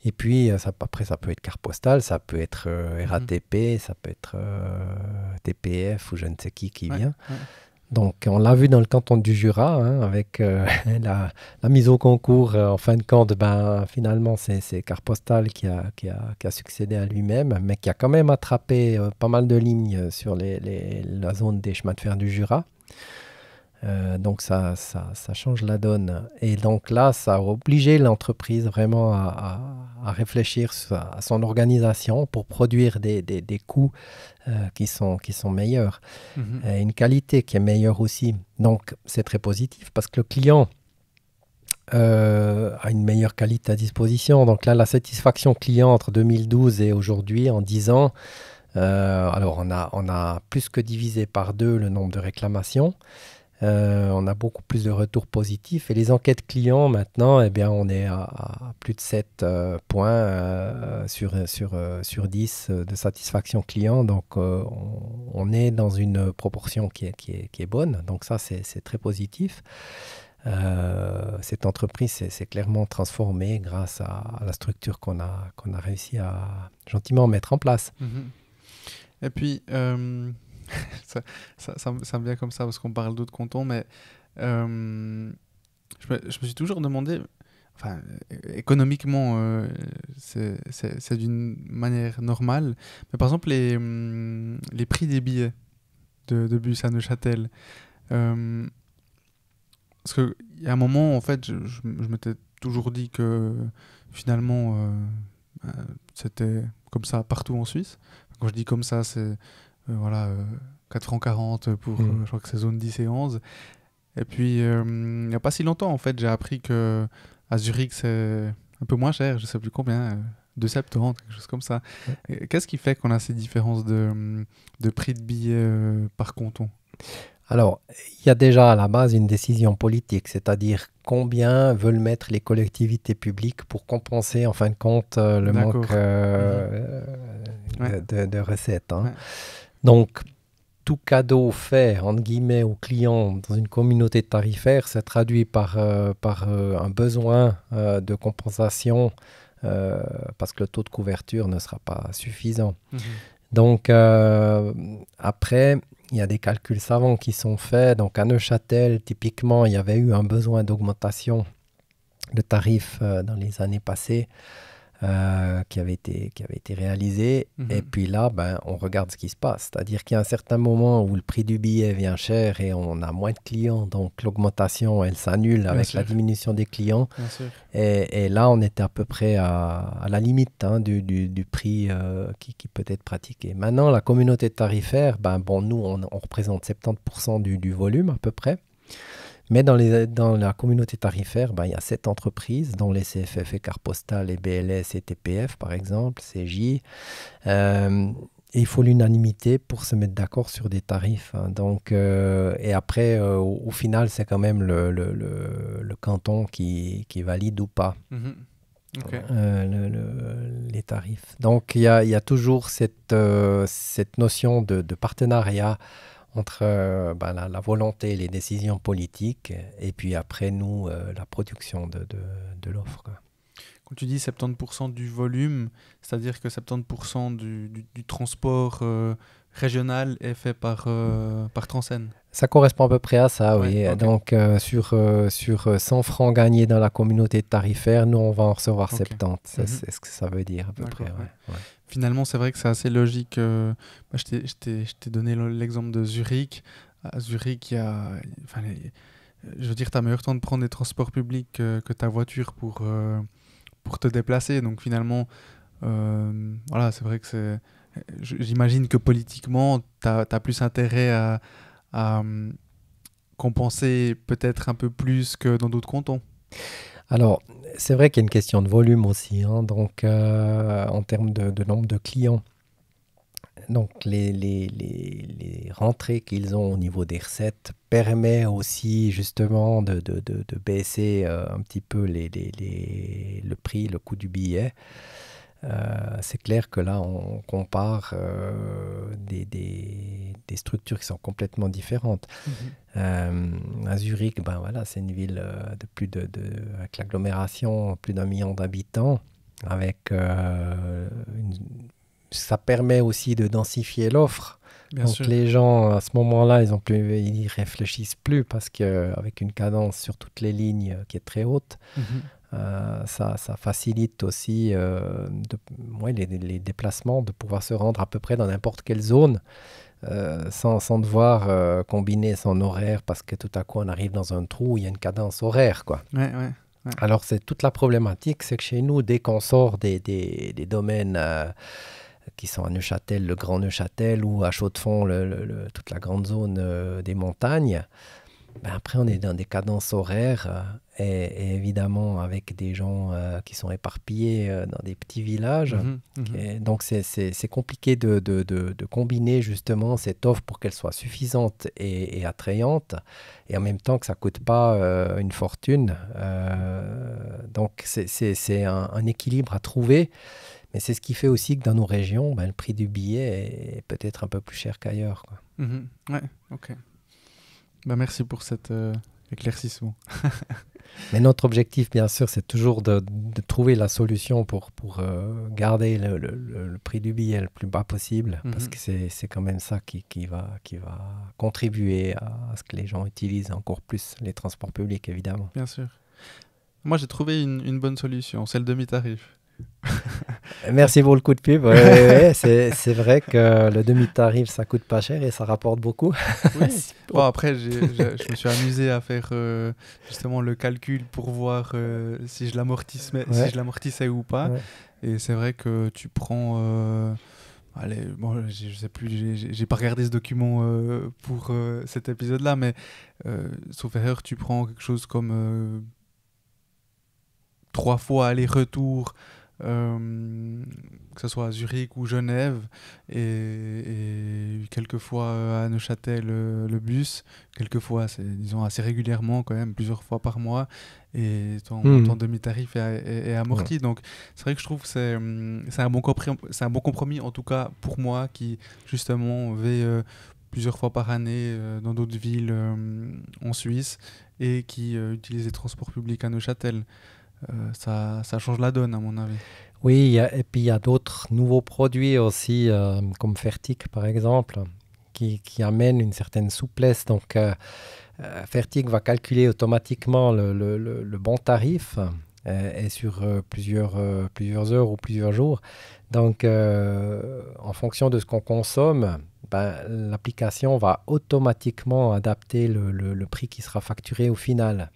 Et puis, après, ça peut être carte postale, ça peut être RATP, ça peut être TPF ou je ne sais qui vient. Donc, on l'a vu dans le canton du Jura, avec la mise au concours. En fin de compte, finalement, c'est Carte Postale qui a succédé à lui-même, mais qui a quand même attrapé pas mal de lignes sur la zone des chemins de fer du Jura. Donc, ça change la donne. Et donc là, ça a obligé l'entreprise vraiment à réfléchir à son organisation pour produire des coûts qui sont meilleurs. Et une qualité qui est meilleure aussi. Donc, c'est très positif parce que le client a une meilleure qualité à disposition. Donc là, la satisfaction client entre 2012 et aujourd'hui, en 10 ans, alors on a plus que divisé par 2 le nombre de réclamations. On a beaucoup plus de retours positifs. Et les enquêtes clients, maintenant, on est à plus de 7 points sur 10 de satisfaction client. Donc, on est dans une proportion qui est bonne. Donc, ça, c'est très positif. Cette entreprise s'est clairement transformée grâce à la structure qu'on a réussi à gentiment mettre en place. Et puis... ça me vient comme ça parce qu'on parle d'autres cantons, mais je me suis toujours demandé, enfin, économiquement, c'est d'une manière normale, mais par exemple, les prix des billets de bus à Neuchâtel, parce qu'il y a un moment, en fait, je m'étais toujours dit que finalement, c'était comme ça partout en Suisse. Quand je dis comme ça, c'est 4 francs 40 pour, je crois que c'est zone 10 et 11. Et puis, il n'y a pas si longtemps, en fait, j'ai appris qu'à Zurich, c'est un peu moins cher, je ne sais plus combien, 2,70, quelque chose comme ça. Ouais. Qu'est-ce qui fait qu'on a ces différences de prix de billets par canton? Alors, il y a déjà à la base une décision politique, c'est-à-dire combien veulent mettre les collectivités publiques pour compenser, en fin de compte, le manque de recettes. Ouais. Donc, tout cadeau fait, entre guillemets, aux clients dans une communauté tarifaire, c'est traduit par un besoin de compensation parce que le taux de couverture ne sera pas suffisant. Donc, après, il y a des calculs savants qui sont faits. Donc, à Neuchâtel, typiquement, il y avait eu un besoin d'augmentation de tarifs dans les années passées. Qui avait été réalisé. Et puis là, on regarde ce qui se passe. C'est-à-dire qu'il y a un certain moment où le prix du billet vient cher et on a moins de clients. Donc, l'augmentation, elle s'annule avec la diminution des clients. Et là, on était à peu près à la limite du prix qui peut être pratiqué. Maintenant, la communauté tarifaire, nous, on représente 70% du volume à peu près. Mais dans la communauté tarifaire, il y a 7 entreprises, dont les CFF et Carte Postale, et BLS et TPF, par exemple, CJ. Et il faut l'unanimité pour se mettre d'accord sur des tarifs. Donc, et après, au final, c'est quand même le canton qui valide ou pas les tarifs. Donc, il y a toujours cette notion de partenariat entre la volonté, les décisions politiques, et puis après, nous, la production de l'offre, quoi. Quand tu dis 70% du volume, c'est-à-dire que 70% du transport régional est fait par Transen. Ça correspond à peu près à ça, Ouais, oui. ok. Donc, sur 100 francs gagnés dans la communauté tarifaire, nous, on va en recevoir Ok. 70. C'est Mhm. ce que ça veut dire, à peu D'accord, près, ouais. ouais. Finalement, c'est vrai que c'est assez logique. Je t'ai donné l'exemple de Zurich. À Zurich, il y a, enfin, je veux dire, tu as meilleur temps de prendre des transports publics que ta voiture pour te déplacer. Donc finalement, voilà, c'est vrai que j'imagine que politiquement, tu as plus intérêt à compenser peut-être un peu plus que dans d'autres cantons. Alors, c'est vrai qu'il y a une question de volume aussi, hein. Donc, en termes de nombre de clients. Donc, les rentrées qu'ils ont au niveau des recettes permet aussi justement de baisser un petit peu le prix, le coût du billet. C'est clair que là, on compare des structures qui sont complètement différentes. Mhm. À Zurich, ben voilà, c'est une ville avec l'agglomération, plus d'1 million d'habitants, avec ça permet aussi de densifier l'offre. Bien Donc sûr. les gens, à ce moment-là, ils réfléchissent plus parce qu'avec une cadence sur toutes les lignes qui est très haute, Mhm. ça facilite aussi les déplacements, de pouvoir se rendre à peu près dans n'importe quelle zone sans devoir combiner son horaire parce que tout à coup on arrive dans un trou où il y a une cadence horaire, quoi. Ouais, ouais, ouais. Alors c'est toute la problématique, c'est que chez nous, dès qu'on sort des domaines qui sont à Neuchâtel, le Grand Neuchâtel, ou à Chaux-de-Fonds, toute la grande zone des montagnes, ben après on est dans des cadences horaires et évidemment avec des gens qui sont éparpillés dans des petits villages. Mhm, mhm. Et donc c'est compliqué de combiner justement cette offre pour qu'elle soit suffisante et attrayante, et en même temps que ça ne coûte pas une fortune. Donc c'est un équilibre à trouver. Mais c'est ce qui fait aussi que dans nos régions, ben, le prix du billet est peut-être un peu plus cher qu'ailleurs, quoi. Mhm. Ouais, ok. Bah, merci pour cet éclaircissement. Mais notre objectif, bien sûr, c'est toujours de trouver la solution pour garder le prix du billet le plus bas possible, parce Mhm. que c'est quand même ça qui va contribuer à ce que les gens utilisent encore plus les transports publics, évidemment. Bien sûr. Moi, j'ai trouvé une bonne solution, c'est le demi-tarif. Merci pour le coup de pub. Ouais, c'est vrai que le demi-tarif, ça coûte pas cher et ça rapporte beaucoup. Oui. Bon, après, je me suis amusé à faire justement le calcul pour voir si je Ouais, l'amortissais ou pas. ouais. Et c'est vrai que tu prends... allez, bon, je sais plus, j'ai pas regardé ce document pour cet épisode-là, mais sauf erreur, tu prends quelque chose comme 3 fois aller-retour, que ce soit à Zurich ou Genève, et quelques fois à Neuchâtel le bus, quelques fois, c'est disons assez régulièrement quand même, plusieurs fois par mois, et ton Mhm. demi-tarif est Ouais. amorti. Donc c'est vrai que je trouve que c'est un bon c'est un bon compromis, en tout cas pour moi, qui justement vais plusieurs fois par année dans d'autres villes en Suisse, et qui utilise les transports publics à Neuchâtel. Ça change la donne, à mon avis. Oui, et puis il y a d'autres nouveaux produits aussi, comme Fertic par exemple, qui amènent une certaine souplesse. Donc, Fertic va calculer automatiquement le bon tarif et sur plusieurs heures ou plusieurs jours. Donc, en fonction de ce qu'on consomme, ben, l'application va automatiquement adapter le prix qui sera facturé au final.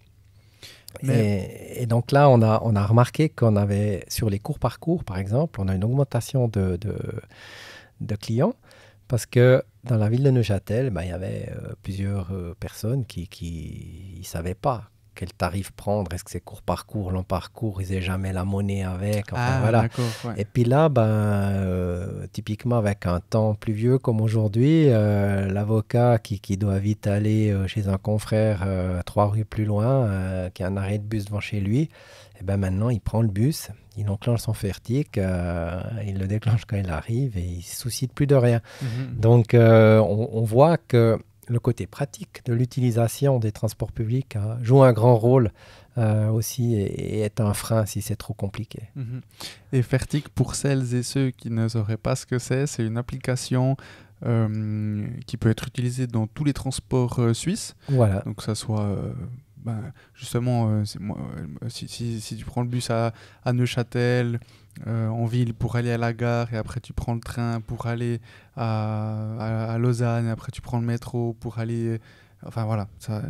Mais Et donc là, on a remarqué qu'on avait, sur les courts parcours, par exemple, on a une augmentation de clients parce que dans la ville de Neuchâtel, ben, il y avait plusieurs personnes qui ne savaient pas quel tarif prendre, est-ce que c'est court parcours, long parcours, ils n'aient jamais la monnaie avec, enfin Ah, voilà. d'accord, ouais. Et puis là, typiquement avec un temps pluvieux comme aujourd'hui, l'avocat qui doit vite aller chez un confrère 3 rues plus loin, qui a un arrêt de bus devant chez lui, et ben maintenant il prend le bus, il enclenche son Fertic, il le déclenche quand il arrive et il ne se soucie de plus de rien. Donc on voit que le côté pratique de l'utilisation des transports publics joue un grand rôle aussi et est un frein si c'est trop compliqué. Et Fertic, pour celles et ceux qui ne sauraient pas ce que c'est une application qui peut être utilisée dans tous les transports suisses. Voilà. Donc que ça soit justement, si tu prends le bus à Neuchâtel, en ville pour aller à la gare, et après tu prends le train pour aller à Lausanne, et après tu prends le métro pour aller... Enfin voilà, ça,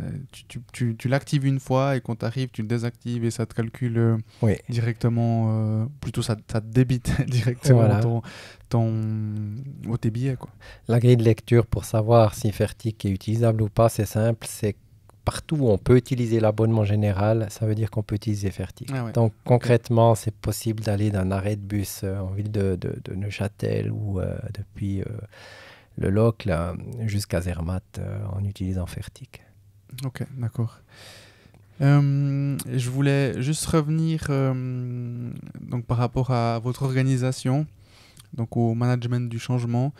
tu l'actives une fois et quand tu arrives, tu le désactives et ça te calcule directement, plutôt ça te débite directement tes billets, quoi. La grille de lecture pour savoir si Fertic est utilisable ou pas, c'est simple, c'est partout où on peut utiliser l'abonnement général, ça veut dire qu'on peut utiliser Fertic. Ah ouais. Donc concrètement, c'est possible d'aller d'un arrêt de bus en ville de Neuchâtel ou depuis le Locle jusqu'à Zermatt en utilisant Fertic. Ok, d'accord. Je voulais juste revenir donc par rapport à votre organisation, donc au management du changement.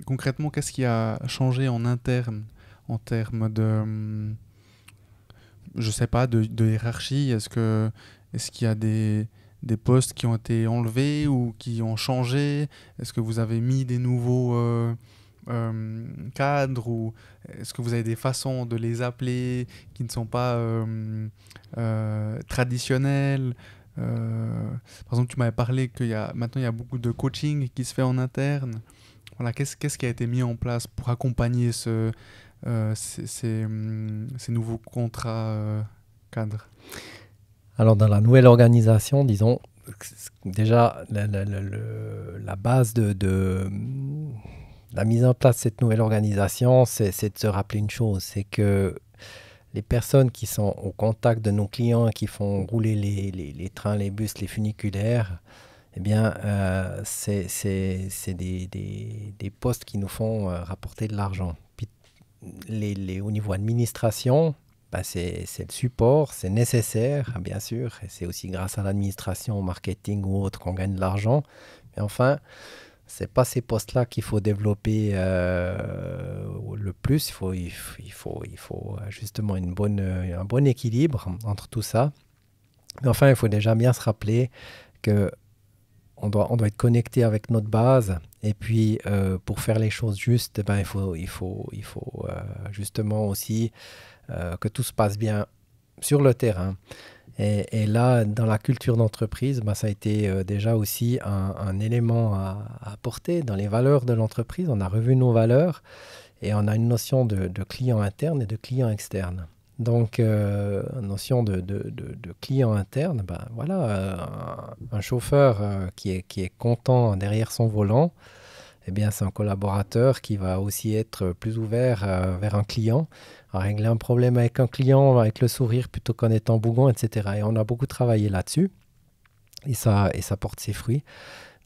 Concrètement, qu'est-ce qui a changé en interne en termes de, je sais pas, de hiérarchie? Est-ce qu'il y a des postes qui ont été enlevés ou qui ont changé? Est-ce que vous avez mis des nouveaux cadres, ou est-ce que vous avez des façons de les appeler qui ne sont pas traditionnelles? Par exemple, tu m'avais parlé maintenant il y a beaucoup de coaching qui se fait en interne. Voilà, qu'est-ce qui a été mis en place pour accompagner ces nouveaux contrats cadres? Alors dans la nouvelle organisation, disons, déjà la base de la mise en place de cette nouvelle organisation, c'est de se rappeler une chose, c'est que les personnes qui sont au contact de nos clients, qui font rouler les trains, les bus, les funiculaires, eh bien, c'est des postes qui nous font rapporter de l'argent. Puis, au niveau administration, c'est le support, c'est nécessaire, bien sûr, et c'est aussi grâce à l'administration, au marketing ou autre qu'on gagne de l'argent. Mais enfin, ce n'est pas ces postes-là qu'il faut développer le plus. Il faut justement un bon équilibre entre tout ça. Mais enfin, il faut déjà bien se rappeler que on doit être connecté avec notre base. Et puis, pour faire les choses justes, il faut justement aussi que tout se passe bien sur le terrain. Et là, dans la culture d'entreprise, ça a été déjà aussi un élément à apporter dans les valeurs de l'entreprise. On a revu nos valeurs et on a une notion de client interne et de client externe. Donc, notion de client interne, un chauffeur qui est content derrière son volant, eh bien, c'est un collaborateur qui va aussi être plus ouvert vers un client, à régler un problème avec un client avec le sourire plutôt qu'en étant bougon, etc. Et on a beaucoup travaillé là-dessus et ça porte ses fruits.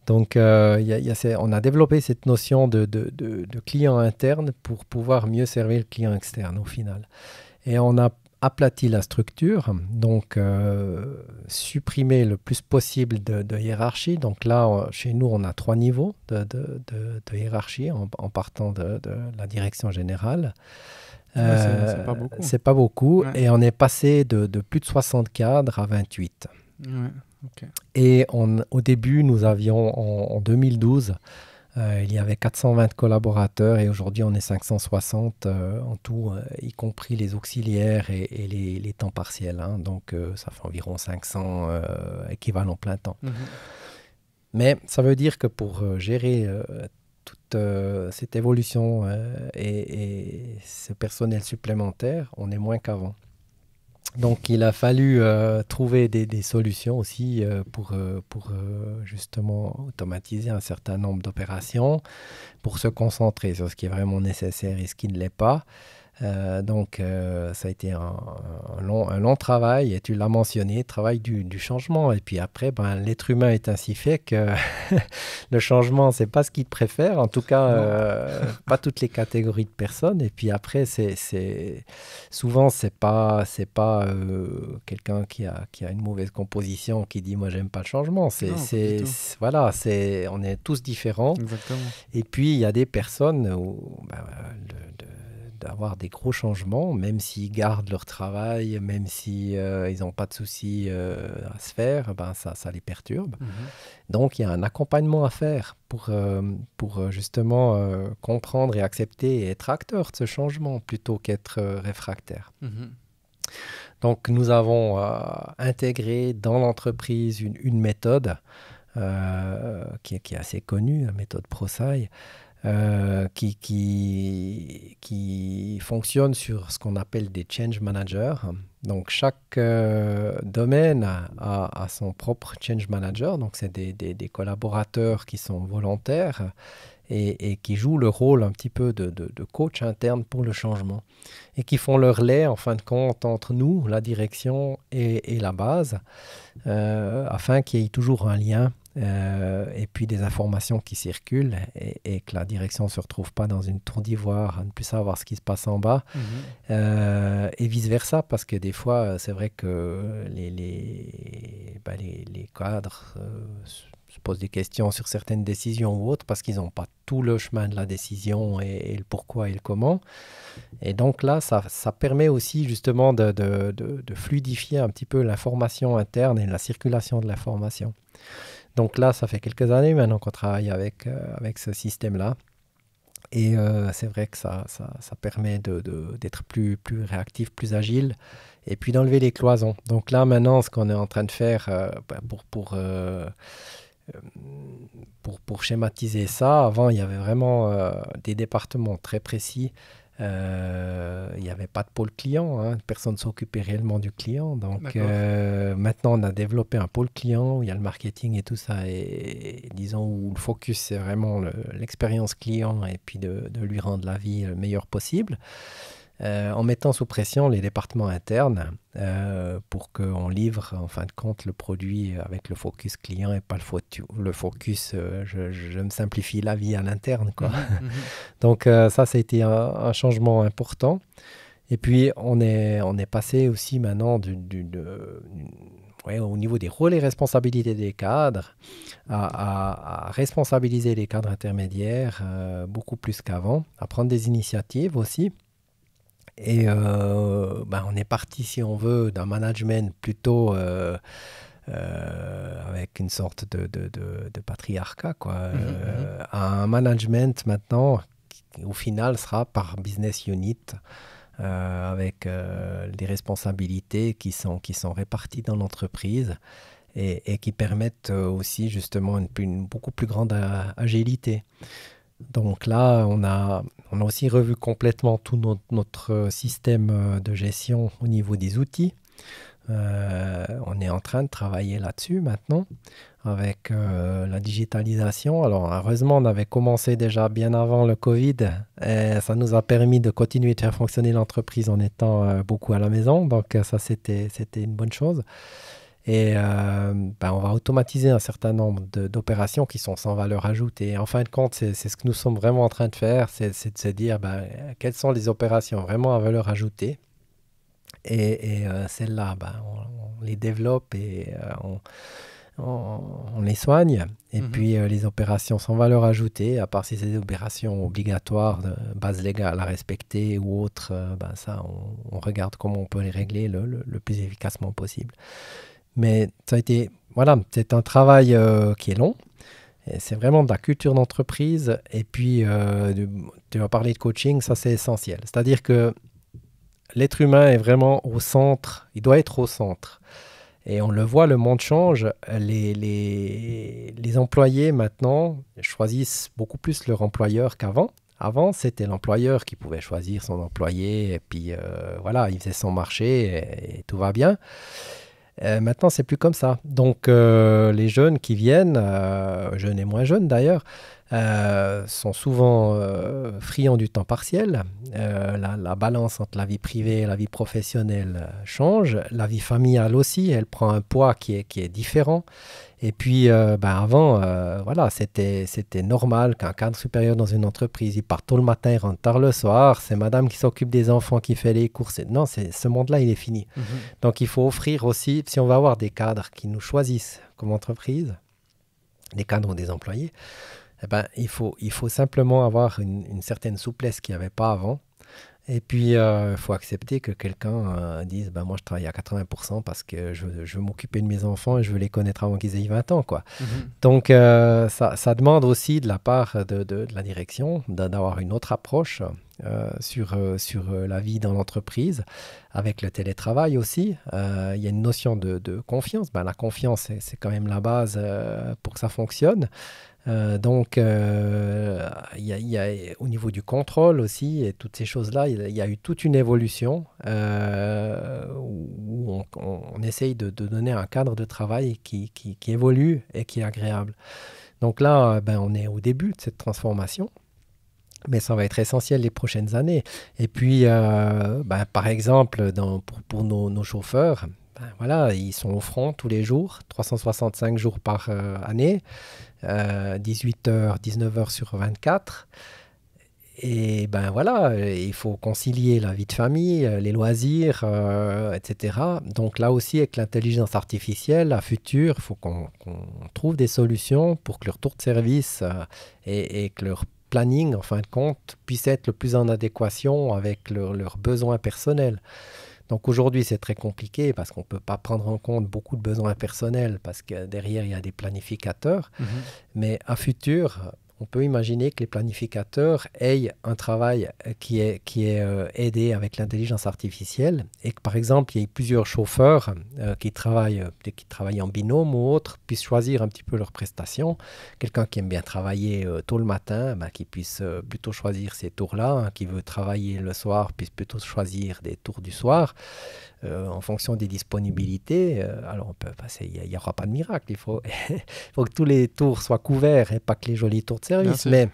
Donc, on a développé cette notion de client interne pour pouvoir mieux servir le client externe au final. Et on a aplati la structure, donc supprimer le plus possible de hiérarchie. Donc là, chez nous, on a 3 niveaux de hiérarchie en partant de la direction générale. C'est pas beaucoup. C'est pas beaucoup. Ouais. Et on est passé de plus de 60 cadres à 28. Ouais, okay. Et au début, nous avions en 2012... il y avait 420 collaborateurs et aujourd'hui on est 560 en tout, y compris les auxiliaires et les temps partiels. Hein. Donc ça fait environ 500 équivalents plein temps. Mais ça veut dire que pour gérer toute cette évolution et ce personnel supplémentaire, on est moins qu'avant. Donc il a fallu trouver des solutions aussi pour justement automatiser un certain nombre d'opérations, pour se concentrer sur ce qui est vraiment nécessaire et ce qui ne l'est pas. Donc, ça a été un long travail, et tu l'as mentionné, travail du changement. Et puis après, l'être humain est ainsi fait que le changement, c'est pas ce qu'il préfère. En tout cas, pas toutes les catégories de personnes. Et puis après, souvent, c'est pas quelqu'un qui a une mauvaise composition qui dit, moi, j'aime pas le changement. Voilà, on est tous différents. Exactement. Et puis, il y a des personnes où d'avoir des gros changements, même s'ils gardent leur travail, même si ils n'ont pas de soucis à se faire, ça les perturbe. Donc, il y a un accompagnement à faire pour justement comprendre et accepter et être acteur de ce changement plutôt qu'être réfractaire. Donc, nous avons intégré dans l'entreprise une méthode qui est assez connue, la méthode ProSci, qui fonctionne sur ce qu'on appelle des change managers. Donc, chaque domaine a son propre change manager. Donc, c'est des collaborateurs qui sont volontaires et qui jouent le rôle un petit peu de coach interne pour le changement et qui font le relais, en fin de compte, entre nous, la direction et la base, afin qu'il y ait toujours un lien et puis des informations qui circulent et que la direction ne se retrouve pas dans une tour d'ivoire à ne plus savoir ce qui se passe en bas, et vice-versa, parce que des fois, c'est vrai que les cadres se posent des questions sur certaines décisions ou autres parce qu'ils n'ont pas tout le chemin de la décision et le pourquoi et le comment. Et donc là, ça permet aussi justement de fluidifier un petit peu l'information interne et la circulation de l'information. Donc là, ça fait quelques années maintenant qu'on travaille avec ce système-là. Et c'est vrai que ça permet d'être plus réactif, plus agile, et puis d'enlever les cloisons. Donc là, maintenant, ce qu'on est en train de faire pour schématiser ça, avant, il y avait vraiment des départements très précis. Il n'y avait pas de pôle client, personne ne s'occupait réellement du client. Donc maintenant, on a développé un pôle client où il y a le marketing et tout ça, et disons où le focus, c'est vraiment l'expérience client et puis de lui rendre la vie le meilleur possible. En mettant sous pression les départements internes pour qu'on livre en fin de compte le produit avec le focus client et pas le focus je me simplifie la vie à l'interne, quoi. Donc ça a été un changement important. Et puis on est passé aussi maintenant au niveau des rôles et responsabilités des cadres à responsabiliser les cadres intermédiaires beaucoup plus qu'avant, à prendre des initiatives aussi. Et on est parti, si on veut, d'un management plutôt avec une sorte de patriarcat, quoi, à un management maintenant qui, au final, sera par business unit, avec des responsabilités qui sont réparties dans l'entreprise et qui permettent aussi justement une beaucoup plus grande agilité. Donc là, on a aussi revu complètement tout notre système de gestion au niveau des outils. On est en train de travailler là-dessus maintenant avec la digitalisation. Alors heureusement, on avait commencé déjà bien avant le Covid et ça nous a permis de continuer de faire fonctionner l'entreprise en étant beaucoup à la maison. Donc ça, c'était une bonne chose. Et on va automatiser un certain nombre d'opérations qui sont sans valeur ajoutée. En fin de compte, c'est ce que nous sommes vraiment en train de faire, c'est de se dire quelles sont les opérations vraiment à valeur ajoutée. Et celles-là, on les développe et on les soigne. Et puis les opérations sans valeur ajoutée, à part si c'est des opérations obligatoires, de base légale à respecter ou autres, ça, on regarde comment on peut les régler le plus efficacement possible. Mais ça a été, c'est un travail qui est long. Et c'est vraiment de la culture d'entreprise. Et puis, tu vas parler de coaching, ça c'est essentiel. C'est-à-dire que l'être humain est vraiment au centre, il doit être au centre. Et on le voit, le monde change. Les employés maintenant choisissent beaucoup plus leur employeur qu'avant. Avant, c'était l'employeur qui pouvait choisir son employé. Et puis, il faisait son marché et tout va bien. Maintenant, c'est plus comme ça. Donc, les jeunes qui viennent, jeunes et moins jeunes d'ailleurs, sont souvent friands du temps partiel. La balance entre la vie privée et la vie professionnelle change. La vie familiale aussi, elle prend un poids qui est différent. Et puis, avant, voilà, c'était normal qu'un cadre supérieur dans une entreprise, il part tôt le matin, il rentre tard le soir, c'est madame qui s'occupe des enfants, qui fait les courses. Non, ce monde-là, il est fini. Donc, il faut offrir aussi, si on va avoir des cadres qui nous choisissent comme entreprise, des cadres ou des employés, il faut simplement avoir une certaine souplesse qu'il n'y avait pas avant. Et puis, il faut accepter que quelqu'un dise moi, je travaille à 80% parce que je veux m'occuper de mes enfants et je veux les connaître avant qu'ils aient 20 ans, quoi. Donc, ça demande aussi de la part de la direction d'avoir une autre approche sur la vie dans l'entreprise, avec le télétravail aussi. Il y a une notion de confiance. La confiance, c'est quand même la base pour que ça fonctionne. Donc, au niveau du contrôle aussi, et toutes ces choses-là, il y a eu toute une évolution où on essaye de donner un cadre de travail qui évolue et qui est agréable. Donc là, on est au début de cette transformation, mais ça va être essentiel les prochaines années. Et puis, par exemple, pour nos chauffeurs, voilà, ils sont au front tous les jours, 365 jours par année. 18 heures, 19 heures sur 24. Et voilà, il faut concilier la vie de famille, les loisirs, etc. Donc là aussi, avec l'intelligence artificielle, à futur, il faut qu'on trouve des solutions pour que leur tour de service et que leur planning, en fin de compte, puisse être le plus en adéquation avec leurs besoins personnels. Donc aujourd'hui, c'est très compliqué parce qu'on ne peut pas prendre en compte beaucoup de besoins personnels parce que derrière, il y a des planificateurs. Mais à futur, on peut imaginer que les planificateurs aient un travail qui est aidé avec l'intelligence artificielle et que, par exemple, il y ait plusieurs chauffeurs qui travaillent en binôme ou autres, puissent choisir un petit peu leurs prestations. Quelqu'un qui aime bien travailler tôt le matin, qui puisse plutôt choisir ces tours-là. Qui veut travailler le soir, puisse plutôt choisir des tours du soir. En fonction des disponibilités, alors il n'y aura pas de miracle. Il faut que tous les tours soient couverts et pas que les jolis tours de service. Mais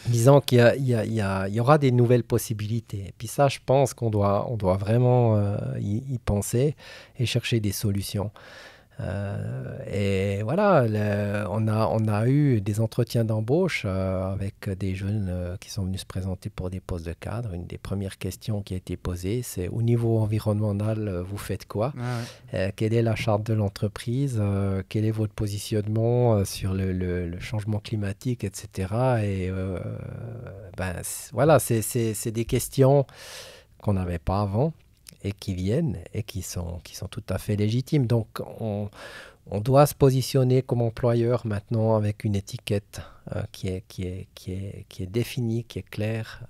disons qu'il y aura des nouvelles possibilités. Et puis ça, je pense qu'on doit vraiment y penser et chercher des solutions. Et voilà, on a eu des entretiens d'embauche avec des jeunes qui sont venus se présenter pour des postes de cadre. Une des premières questions qui a été posée, c'est au niveau environnemental, vous faites quoi? Quelle est la charte de l'entreprise? Quel est votre positionnement sur le changement climatique, etc. Et voilà, c'est des questions qu'on n'avait pas avant et qui viennent et qui sont tout à fait légitimes. Donc, on doit se positionner comme employeur maintenant avec une étiquette qui est définie, qui est claire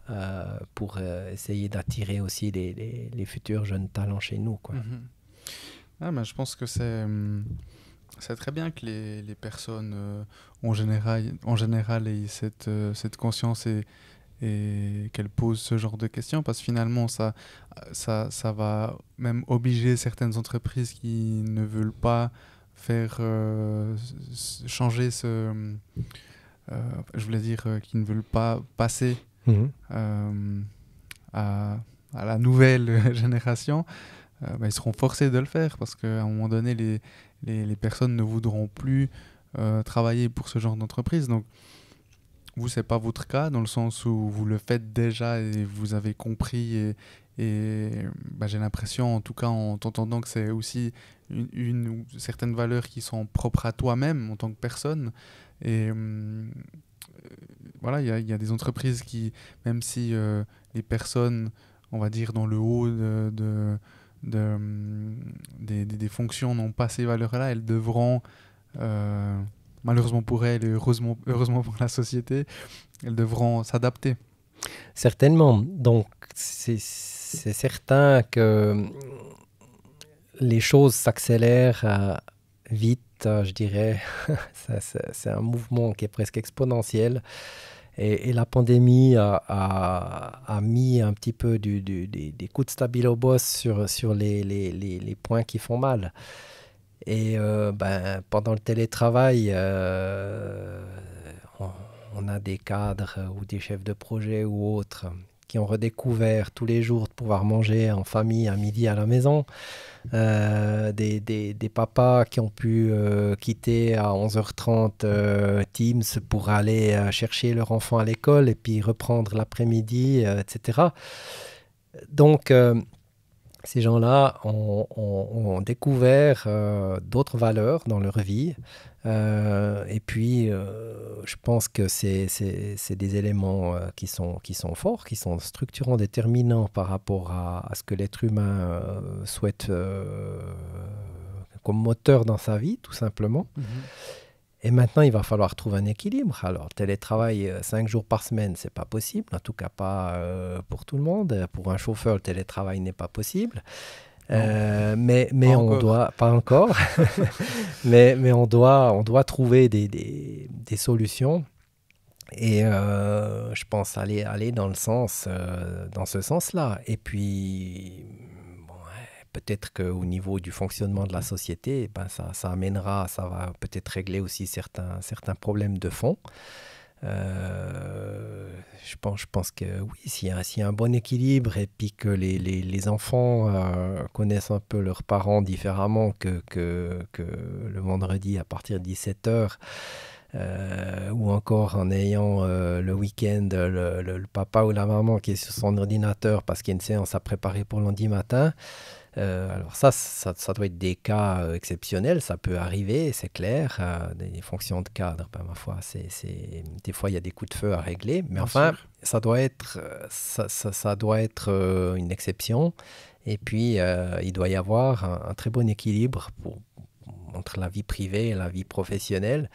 pour essayer d'attirer aussi les futurs jeunes talents chez nous, quoi. Je pense que c'est très bien que les personnes en général aient cette conscience et qu'elle pose ce genre de questions, parce que finalement ça va même obliger certaines entreprises qui ne veulent pas faire changer qui ne veulent pas passer à la nouvelle génération, ils seront forcés de le faire, parce qu'à un moment donné les personnes ne voudront plus travailler pour ce genre d'entreprise. Donc vous, c'est pas votre cas, dans le sens où vous le faites déjà et vous avez compris. Et j'ai l'impression, en tout cas en t'entendant, que c'est aussi une certaines valeurs qui sont propres à toi-même en tant que personne. Et voilà, il y a des entreprises qui, même si les personnes, on va dire, dans le haut des fonctions n'ont pas ces valeurs-là, elles devront... malheureusement pour elles et heureusement pour la société, elles devront s'adapter. Certainement. Donc, c'est certain que les choses s'accélèrent vite, je dirais. C'est un mouvement qui est presque exponentiel. Et la pandémie a mis un petit peu des coups de stabilo au boss sur les points qui font mal. Et pendant le télétravail, on a des cadres ou des chefs de projet ou autres qui ont redécouvert tous les jours de pouvoir manger en famille à midi à la maison. Des papas qui ont pu quitter à 11h30 Teams pour aller chercher leur enfant à l'école et puis reprendre l'après-midi, etc. Donc, ces gens-là ont découvert d'autres valeurs dans leur vie. Et puis, je pense que c'est des éléments qui sont forts, qui sont structurants, déterminants par rapport à ce que l'être humain souhaite comme moteur dans sa vie, tout simplement. Et maintenant, il va falloir trouver un équilibre. Alors, télétravail 5 jours par semaine, c'est pas possible. En tout cas, pas pour tout le monde. Pour un chauffeur, le télétravail n'est pas possible. Mais on doit, pas encore, mais on doit trouver des solutions. Et je pense aller dans ce sens-là. Et puis, peut-être qu'au niveau du fonctionnement de la société, ça amènera, ça va peut-être régler aussi certains problèmes de fond. Je pense que oui, s'il y a un bon équilibre et puis que les enfants connaissent un peu leurs parents différemment que le vendredi à partir de 17h, ou encore en ayant le week-end le papa ou la maman qui est sur son ordinateur parce qu'il y a une séance à préparer pour lundi matin. Alors ça doit être des cas exceptionnels, ça peut arriver, c'est clair. Des fonctions de cadre, ma foi, des fois il y a des coups de feu à régler, mais enfin, ça doit être une exception. Et puis, il doit y avoir un très bon équilibre entre la vie privée et la vie professionnelle.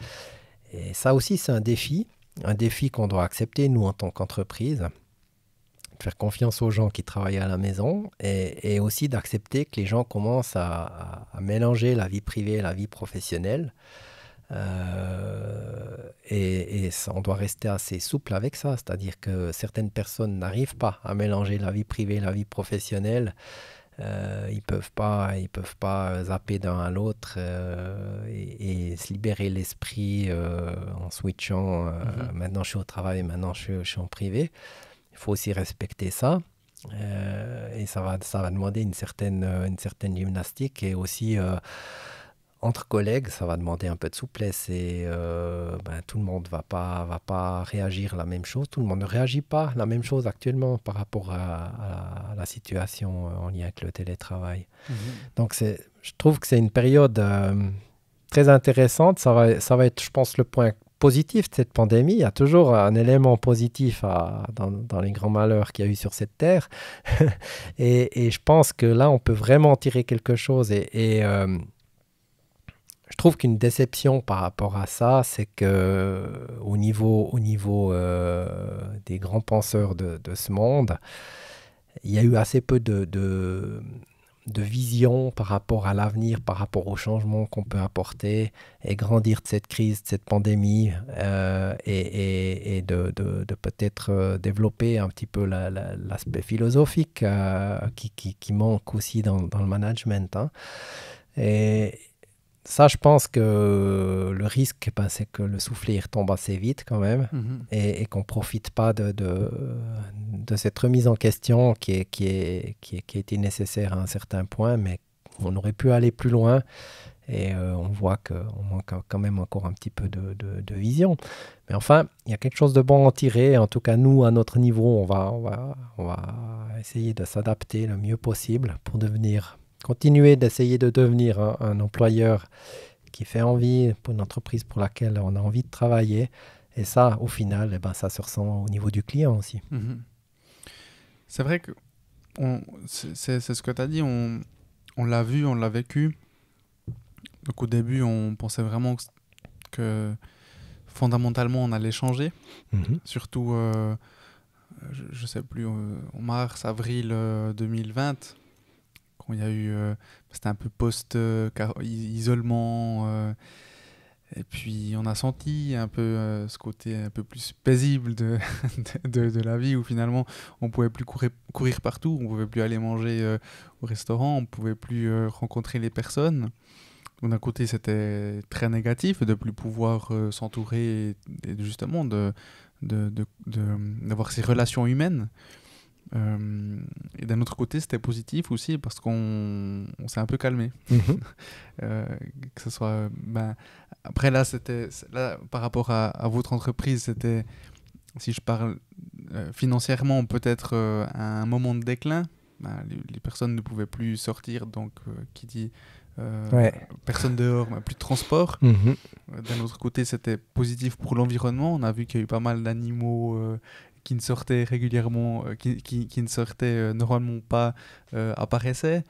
Et ça aussi, c'est un défi qu'on doit accepter, nous, en tant qu'entreprise. Faire confiance aux gens qui travaillent à la maison et aussi d'accepter que les gens commencent à mélanger la vie privée et la vie professionnelle. Et on doit rester assez souple avec ça, c'est-à-dire que certaines personnes n'arrivent pas à mélanger la vie privée et la vie professionnelle. Ils peuvent pas zapper d'un à l'autre et se libérer l'esprit en switchant. Maintenant, je suis au travail, maintenant, je suis en privé. Il faut aussi respecter ça. Et ça va demander une certaine gymnastique et aussi entre collègues, ça va demander un peu de souplesse et tout le monde va pas réagir la même chose. Tout le monde ne réagit pas la même chose actuellement par rapport à la situation en lien avec le télétravail. Donc, je trouve que c'est une période très intéressante. Ça va être, je pense, le point positif de cette pandémie. Il y a toujours un élément positif dans les grands malheurs qu'il y a eu sur cette terre. et je pense que là, on peut vraiment tirer quelque chose. Et je trouve qu'une déception par rapport à ça, c'est qu'au niveau des grands penseurs de ce monde, il y a eu assez peu de vision par rapport à l'avenir, par rapport aux changements qu'on peut apporter et grandir de cette crise, de cette pandémie et de peut-être développer un petit peu l'aspect philosophique qui manque aussi dans le management. Et ça, je pense que le risque, c'est que le soufflet retombe assez vite quand même et qu'on ne profite pas de cette remise en question qui a été nécessaire à un certain point, mais on aurait pu aller plus loin et on voit qu'on manque quand même encore un petit peu de vision. Mais enfin, il y a quelque chose de bon à en tirer. En tout cas, nous, à notre niveau, on va essayer de s'adapter le mieux possible pour continuer d'essayer de devenir un employeur qui fait envie pour une entreprise pour laquelle on a envie de travailler. Et ça, au final, ça se ressent au niveau du client aussi. C'est vrai que c'est ce que tu as dit, on l'a vu, on l'a vécu. Donc au début, on pensait vraiment que fondamentalement, on allait changer. Surtout, je ne sais plus, en mars, avril 2020. Il y a eu, c'était un peu post-isolement, et puis on a senti un peu ce côté un peu plus paisible de la vie où finalement on ne pouvait plus courir partout, on ne pouvait plus aller manger au restaurant, on ne pouvait plus rencontrer les personnes. d'un côté, c'était très négatif de plus pouvoir s'entourer et justement d'avoir ces relations humaines. Et d'un autre côté, c'était positif aussi parce qu'on s'est un peu calmé. Que ce soit, après, là, par rapport à votre entreprise, c'était, si je parle financièrement, peut-être à un moment de déclin. Les personnes ne pouvaient plus sortir, donc qui dit personne dehors, plus de transport. D'un autre côté, c'était positif pour l'environnement. On a vu qu'il y a eu pas mal d'animaux qui ne sortaient régulièrement, qui ne sortaient normalement pas, apparaissaient.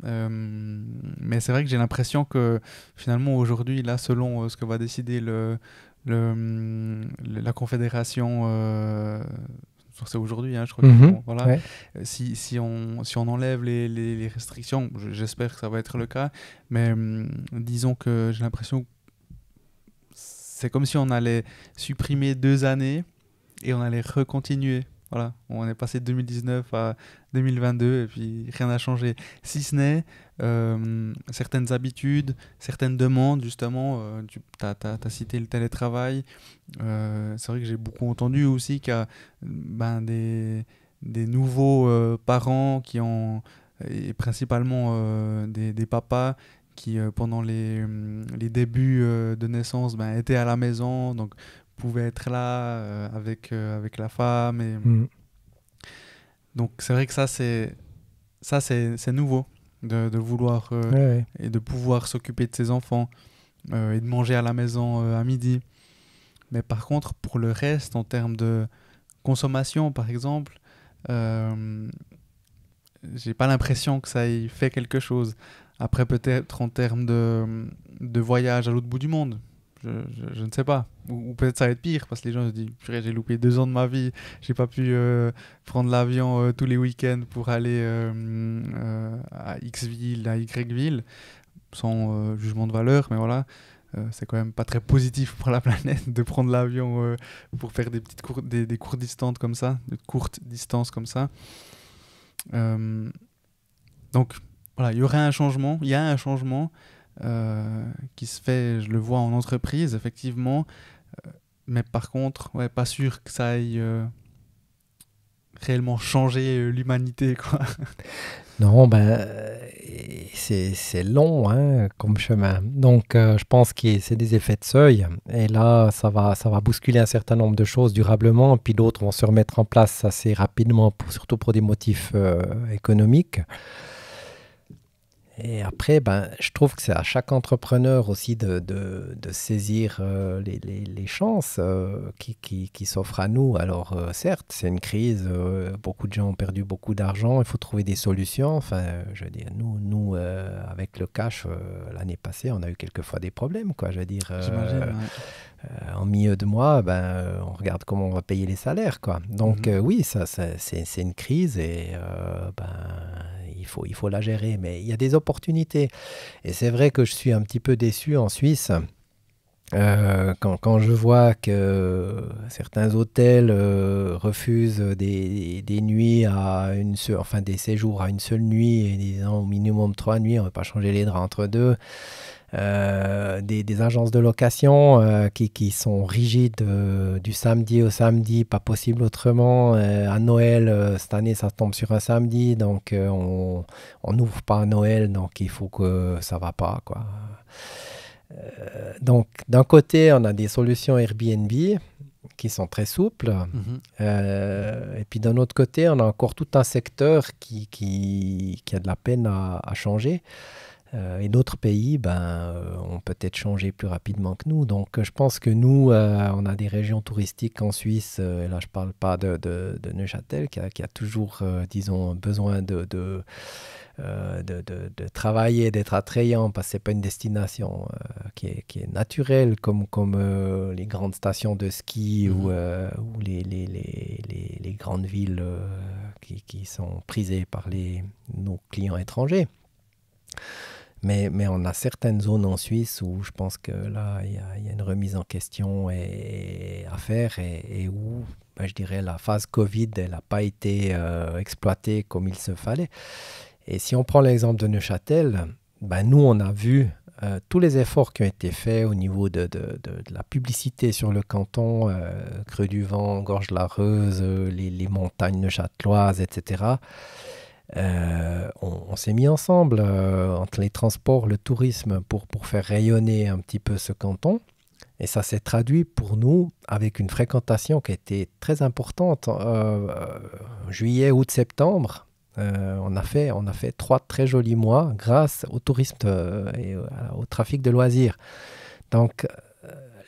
Mais c'est vrai que j'ai l'impression que finalement aujourd'hui, là, selon ce que va décider la Confédération, c'est aujourd'hui, hein, je crois que voilà. Si on enlève les restrictions, j'espère que ça va être le cas, mais disons que j'ai l'impression que c'est comme si on allait supprimer 2 années et on allait recontinuer. Voilà, on est passé de 2019 à 2022 et puis rien n'a changé. Si ce n'est certaines habitudes, certaines demandes, justement, tu as cité le télétravail. C'est vrai que j'ai beaucoup entendu aussi qu'il y a des nouveaux parents qui ont, et principalement des papas, qui pendant les débuts de naissance étaient à la maison, donc pouvaient être là avec la femme. Donc c'est vrai que ça c'est nouveau de vouloir et de pouvoir s'occuper de ses enfants et de manger à la maison à midi. Mais par contre, pour le reste, en termes de consommation, par exemple, j'ai pas l'impression que ça ait fait quelque chose. Après, peut-être en termes de voyage à l'autre bout du monde, je ne sais pas. Ou peut-être ça va être pire, parce que les gens se disent « J'ai loupé 2 ans de ma vie, j'ai pas pu prendre l'avion tous les week-ends pour aller à X ville, à Y ville, sans jugement de valeur, mais voilà. C'est quand même pas très positif pour la planète de prendre l'avion pour faire des petites des courtes distances comme ça, de courtes distances comme ça. Donc voilà, il y a un changement qui se fait, je le vois en entreprise, effectivement, mais par contre, pas sûr que ça aille réellement changer l'humanité, quoi. Non, c'est long comme chemin. Donc, je pense que c'est des effets de seuil. Et là, ça va bousculer un certain nombre de choses durablement. Puis d'autres vont se remettre en place assez rapidement, surtout pour des motifs économiques. Et après, je trouve que c'est à chaque entrepreneur aussi de saisir les chances qui s'offrent à nous. Alors, certes, c'est une crise. Beaucoup de gens ont perdu beaucoup d'argent. Il faut trouver des solutions. Enfin, je veux dire, nous avec le cash, l'année passée, on a eu quelquefois des problèmes, quoi. Je veux dire, en milieu de mois, on regarde comment on va payer les salaires, quoi. Donc, oui, c'est une crise et il faut la gérer, mais il y a des opportunités. Et c'est vrai que je suis un petit peu déçu en Suisse quand je vois que certains hôtels refusent des nuits des séjours à une seule nuit et disant au minimum 3 nuits, on ne va pas changer les draps entre deux. Des agences de location qui sont rigides du samedi au samedi, pas possible autrement. À Noël, cette année, ça tombe sur un samedi, donc on n'ouvre pas à Noël, donc il faut que ça va pas, quoi. Donc, d'un côté, on a des solutions Airbnb qui sont très souples, et puis d'un autre côté, on a encore tout un secteur qui a de la peine à changer. Et d'autres pays ont peut-être changé plus rapidement que nous. Donc, je pense que nous, on a des régions touristiques en Suisse. Et là, je ne parle pas de Neuchâtel, qui a toujours, disons, besoin de travailler, d'être attrayant, parce que ce n'est pas une destination qui est naturelle, comme les grandes stations de ski ou les grandes villes qui sont prisées par nos clients étrangers. Mais on a certaines zones en Suisse où je pense que là, il y a une remise en question à faire et où, je dirais, la phase Covid, elle n'a pas été exploitée comme il se fallait. Et si on prend l'exemple de Neuchâtel, nous, on a vu tous les efforts qui ont été faits au niveau de la publicité sur le canton, Creux du Vent, Gorge-la-Reuse, les montagnes neuchâteloises, etc., on s'est mis ensemble entre les transports, le tourisme, pour faire rayonner un petit peu ce canton. Et ça s'est traduit pour nous avec une fréquentation qui a été très importante. Juillet, août, septembre, on a fait 3 très jolis mois grâce au tourisme et au trafic de loisirs. Donc,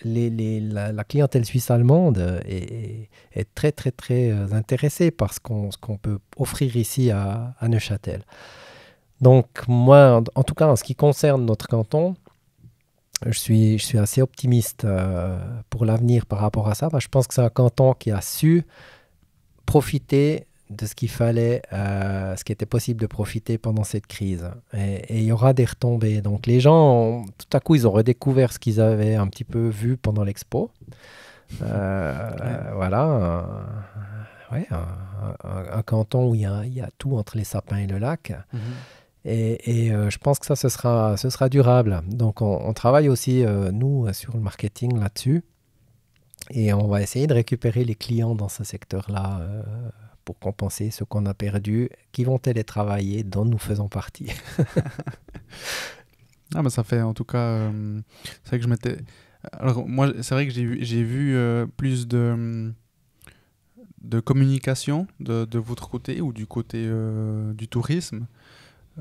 la clientèle suisse-allemande est très, très, très intéressée par ce qu'on peut offrir ici à Neuchâtel. Donc, moi, en tout cas, en ce qui concerne notre canton, je suis assez optimiste pour l'avenir par rapport à ça. Je pense que c'est un canton qui a su profiter de ce qu'il fallait, ce qui était possible de profiter pendant cette crise. Et il y aura des retombées. Donc les gens, tout à coup, ils ont redécouvert ce qu'ils avaient un petit peu vu pendant l'expo. Voilà, un canton où il y a tout entre les sapins et le lac. Et je pense que ça, ce sera durable. Donc on travaille aussi, nous, sur le marketing là-dessus. Et on va essayer de récupérer les clients dans ce secteur-là pour compenser ce qu'on a perdu, qui vont télétravailler, dont nous faisons partie. Ah, bah ça fait en tout cas... c'est vrai que je m'étais... Alors moi, c'est vrai que j'ai vu plus de communication de votre côté ou du côté du tourisme.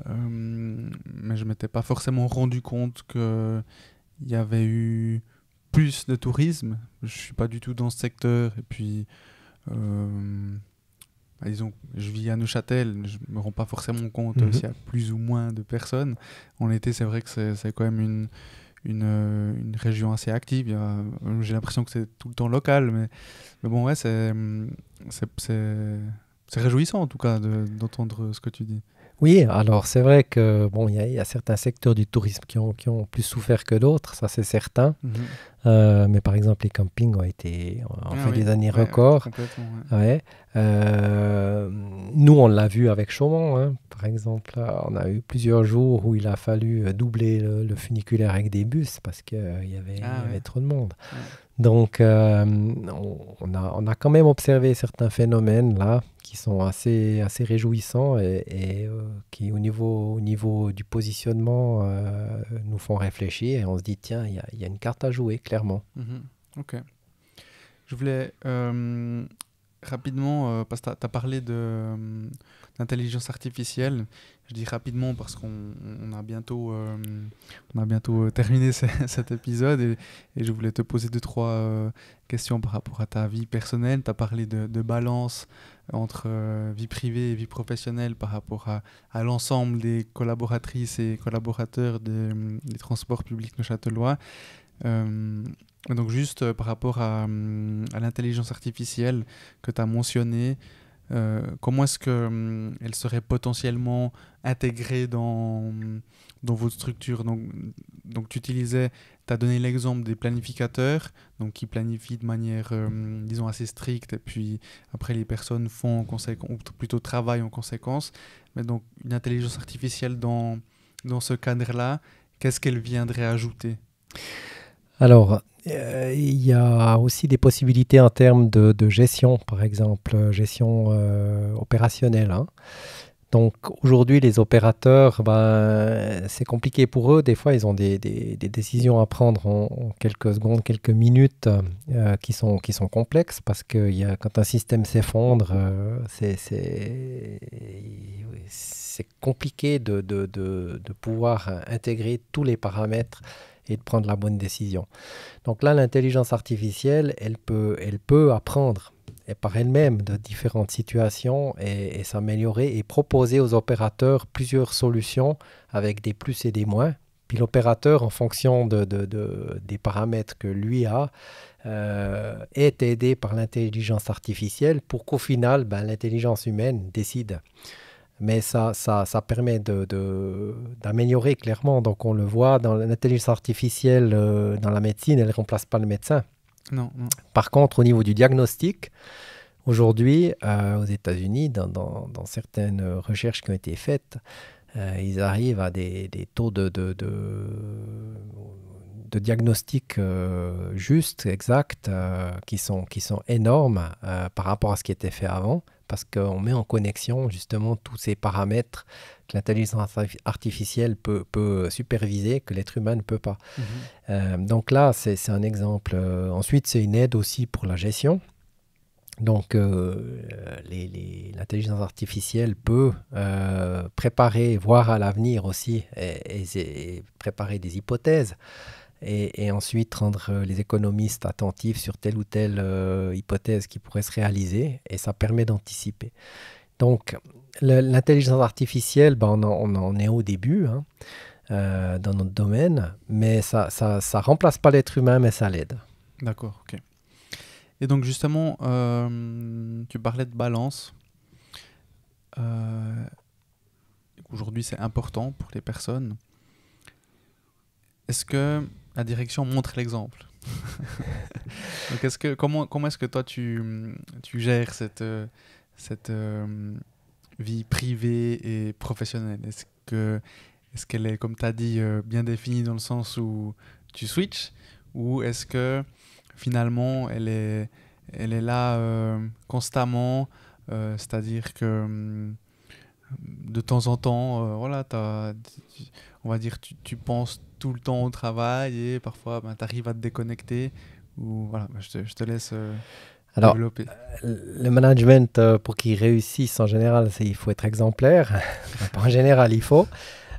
Mais je ne m'étais pas forcément rendu compte qu'il y avait eu plus de tourisme. Je ne suis pas du tout dans ce secteur. Et puis, disons, je vis à Neuchâtel, je ne me rends pas forcément compte s'il y a plus ou moins de personnes. En été, c'est vrai que c'est quand même une région assez active. J'ai l'impression que c'est tout le temps local. Mais bon, ouais, c'est réjouissant en tout cas d'entendre ce que tu dis. Oui, alors c'est vrai que bon, il y a certains secteurs du tourisme qui ont plus souffert que d'autres, ça c'est certain. Mais par exemple, les campings ont fait des années records. Ouais. Nous, on l'a vu avec Chaumont, hein, par exemple. On a eu plusieurs jours où il a fallu doubler le funiculaire avec des bus parce qu'il y avait trop de monde. Ouais. Donc, on a quand même observé certains phénomènes là qui sont assez réjouissants et qui, au niveau du positionnement, nous font réfléchir et on se dit, tiens, il y a une carte à jouer, clairement. Ok. Je voulais rapidement, parce que tu as parlé d'intelligence artificielle. Je dis rapidement parce qu'on a bientôt terminé cet épisode et je voulais te poser 2-3 questions par rapport à ta vie personnelle. Tu as parlé de balance entre vie privée et vie professionnelle par rapport à l'ensemble des collaboratrices et collaborateurs des transports publics neuchâtelois. Donc juste par rapport à l'intelligence artificielle que tu as mentionnée, comment est-ce qu'elle serait potentiellement intégrée dans votre structure? Donc tu as donné l'exemple des planificateurs qui planifient de manière, disons, assez stricte et puis après les personnes font en conséquence, ou plutôt travaillent en conséquence. Mais donc une intelligence artificielle dans ce cadre-là, qu'est-ce qu'elle viendrait ajouter? Alors, il y a aussi des possibilités en termes de gestion, par exemple, gestion opérationnelle. Hein. Donc, aujourd'hui, les opérateurs, c'est compliqué pour eux. Des fois, ils ont des décisions à prendre en quelques secondes, quelques minutes qui sont complexes parce que quand un système s'effondre, c'est compliqué de pouvoir intégrer tous les paramètres et de prendre la bonne décision. Donc là, l'intelligence artificielle, elle peut apprendre par elle-même de différentes situations et s'améliorer et proposer aux opérateurs plusieurs solutions avec des plus et des moins. Puis l'opérateur, en fonction des paramètres que lui a, est aidé par l'intelligence artificielle pour qu'au final, l'intelligence humaine décide. Mais ça permet d'améliorer clairement. Donc on le voit dans l'intelligence artificielle, dans la médecine, elle ne remplace pas le médecin. Non. Par contre, au niveau du diagnostic, aujourd'hui, aux États-Unis, dans certaines recherches qui ont été faites, ils arrivent à des taux de diagnostic justes, exacts, qui sont énormes par rapport à ce qui était fait avant, parce qu'on met en connexion justement tous ces paramètres que l'intelligence artificielle peut superviser, que l'être humain ne peut pas. Donc là, c'est un exemple. Ensuite, c'est une aide aussi pour la gestion. Donc, l'intelligence artificielle peut préparer, voir à l'avenir aussi, et préparer des hypothèses, et ensuite rendre les économistes attentifs sur telle ou telle hypothèse qui pourrait se réaliser, et ça permet d'anticiper. Donc, l'intelligence artificielle, on en est au début dans notre domaine, mais ça remplace pas l'être humain, mais ça l'aide. D'accord, ok. Et donc justement, tu parlais de balance. Aujourd'hui, c'est important pour les personnes. Est-ce que la direction montre l'exemple? Donc comment est-ce que toi, tu gères cette vie privée et professionnelle? Est-ce qu'elle est, comme tu as dit, bien définie dans le sens où tu switches? Ou est-ce que finalement, elle est là constamment, c'est-à-dire que de temps en temps, voilà, on va dire, tu penses tout le temps au travail et parfois tu arrives à te déconnecter. Ou, voilà, je te laisse développer. Le management, pour qu'il réussisse en général, il faut être exemplaire. En général, il faut.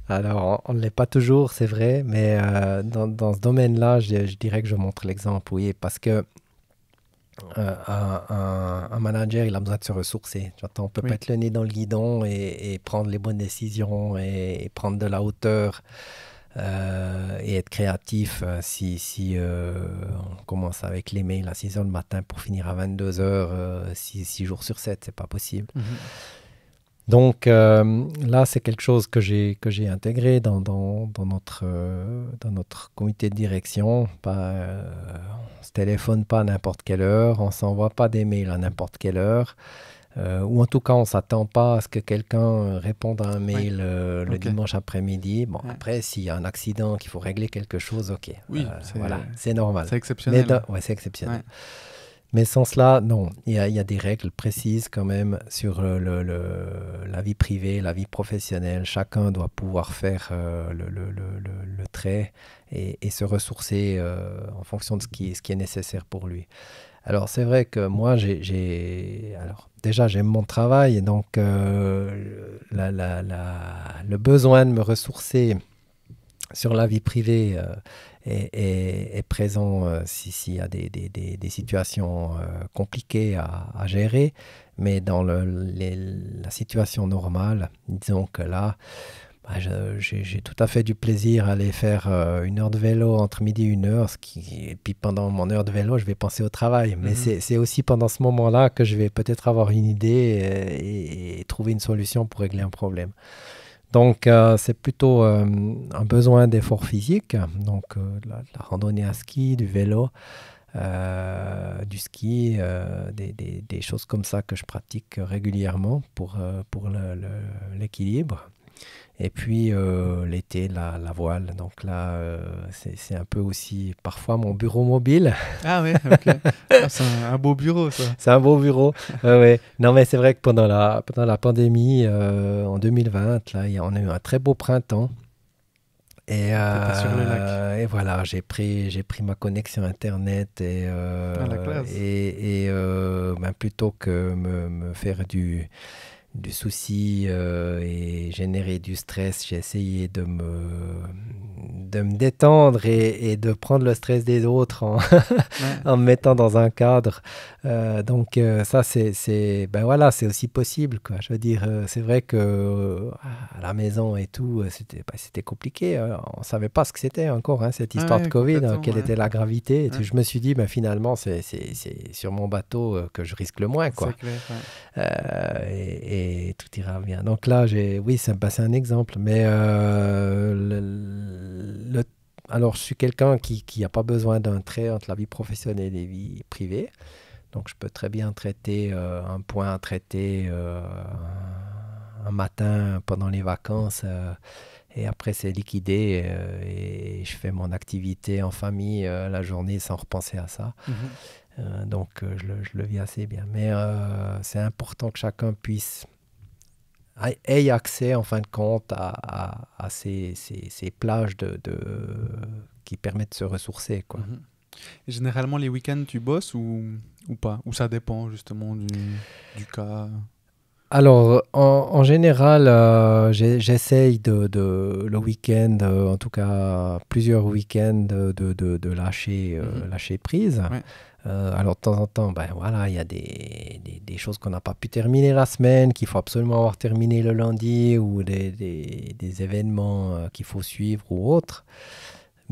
Alors, on ne l'est pas toujours, c'est vrai, mais dans ce domaine-là, je dirais que je montre l'exemple, oui, parce que un manager, il a besoin de se ressourcer. On ne peut pas être le nez dans le guidon et prendre les bonnes décisions et prendre de la hauteur et être créatif si on commence avec les mails à 6 h le matin pour finir à 22 h, 6 jours sur 7, c'est pas possible. Donc là, c'est quelque chose que j'ai intégré dans notre comité de direction. On ne se téléphone pas à n'importe quelle heure, on ne s'envoie pas des mails à n'importe quelle heure, ou en tout cas, on ne s'attend pas à ce que quelqu'un réponde à un mail le dimanche après-midi. Bon, après, s'il y a un accident, qu'il faut régler quelque chose, ok. Oui, c'est normal. C'est exceptionnel. C'est exceptionnel. Ouais. Mais sans cela, non, il y a des règles précises quand même sur la vie privée, la vie professionnelle. Chacun doit pouvoir faire le trait et se ressourcer en fonction de ce qui est nécessaire pour lui. Alors c'est vrai que moi, déjà j'aime mon travail, donc le besoin de me ressourcer sur la vie privée est présent s'il y a des situations compliquées à gérer, mais dans la situation normale, disons que là, j'ai tout à fait du plaisir à aller faire 1 heure de vélo entre midi et 1 heure, et puis pendant mon heure de vélo, je vais penser au travail. Mais c'est aussi pendant ce moment-là que je vais peut-être avoir une idée et trouver une solution pour régler un problème. Donc, c'est plutôt un besoin d'effort physique, donc la randonnée à ski, du vélo, du ski, des choses comme ça que je pratique régulièrement pour l'équilibre. Et puis, l'été, la voile. Donc là, c'est un peu aussi parfois mon bureau mobile. Ah oui, ok. C'est un beau bureau, ça. C'est un beau bureau. Ouais. Non, mais c'est vrai que pendant la pandémie, en 2020, là, on a eu un très beau printemps. Et, sur le lac. Et voilà, j'ai pris ma connexion Internet et plutôt que me faire du souci et générer du stress, j'ai essayé de me détendre et de prendre le stress des autres en me mettant dans un cadre. Donc ça, c'est aussi possible, quoi. Je veux dire, c'est vrai que à la maison et tout, c'était compliqué. On ne savait pas ce que c'était encore, cette histoire de Covid, quelle était la gravité. Et je me suis dit, finalement, c'est sur mon bateau que je risque le moins, quoi. C'est clair, et tout ira bien. Donc là, c'est un exemple, mais alors je suis quelqu'un qui n'a pas besoin d'un trait entre la vie professionnelle et la vie privée. Donc je peux très bien traiter un point, traiter un un matin pendant les vacances et après c'est liquidé et je fais mon activité en famille la journée sans repenser à ça. Donc je le vis assez bien. Mais c'est important que chacun puisse ait accès en fin de compte à ces plages qui permettent de se ressourcer, quoi. Et généralement, les week-ends, tu bosses ou pas? Ou ça dépend justement du cas? Alors, en général, j'essaye le week-end, en tout cas plusieurs week-ends, de lâcher prise. Ouais. Alors, de temps en temps, ben, voilà, il y a des choses qu'on n'a pas pu terminer la semaine, qu'il faut absolument avoir terminé le lundi, ou des événements qu'il faut suivre ou autres.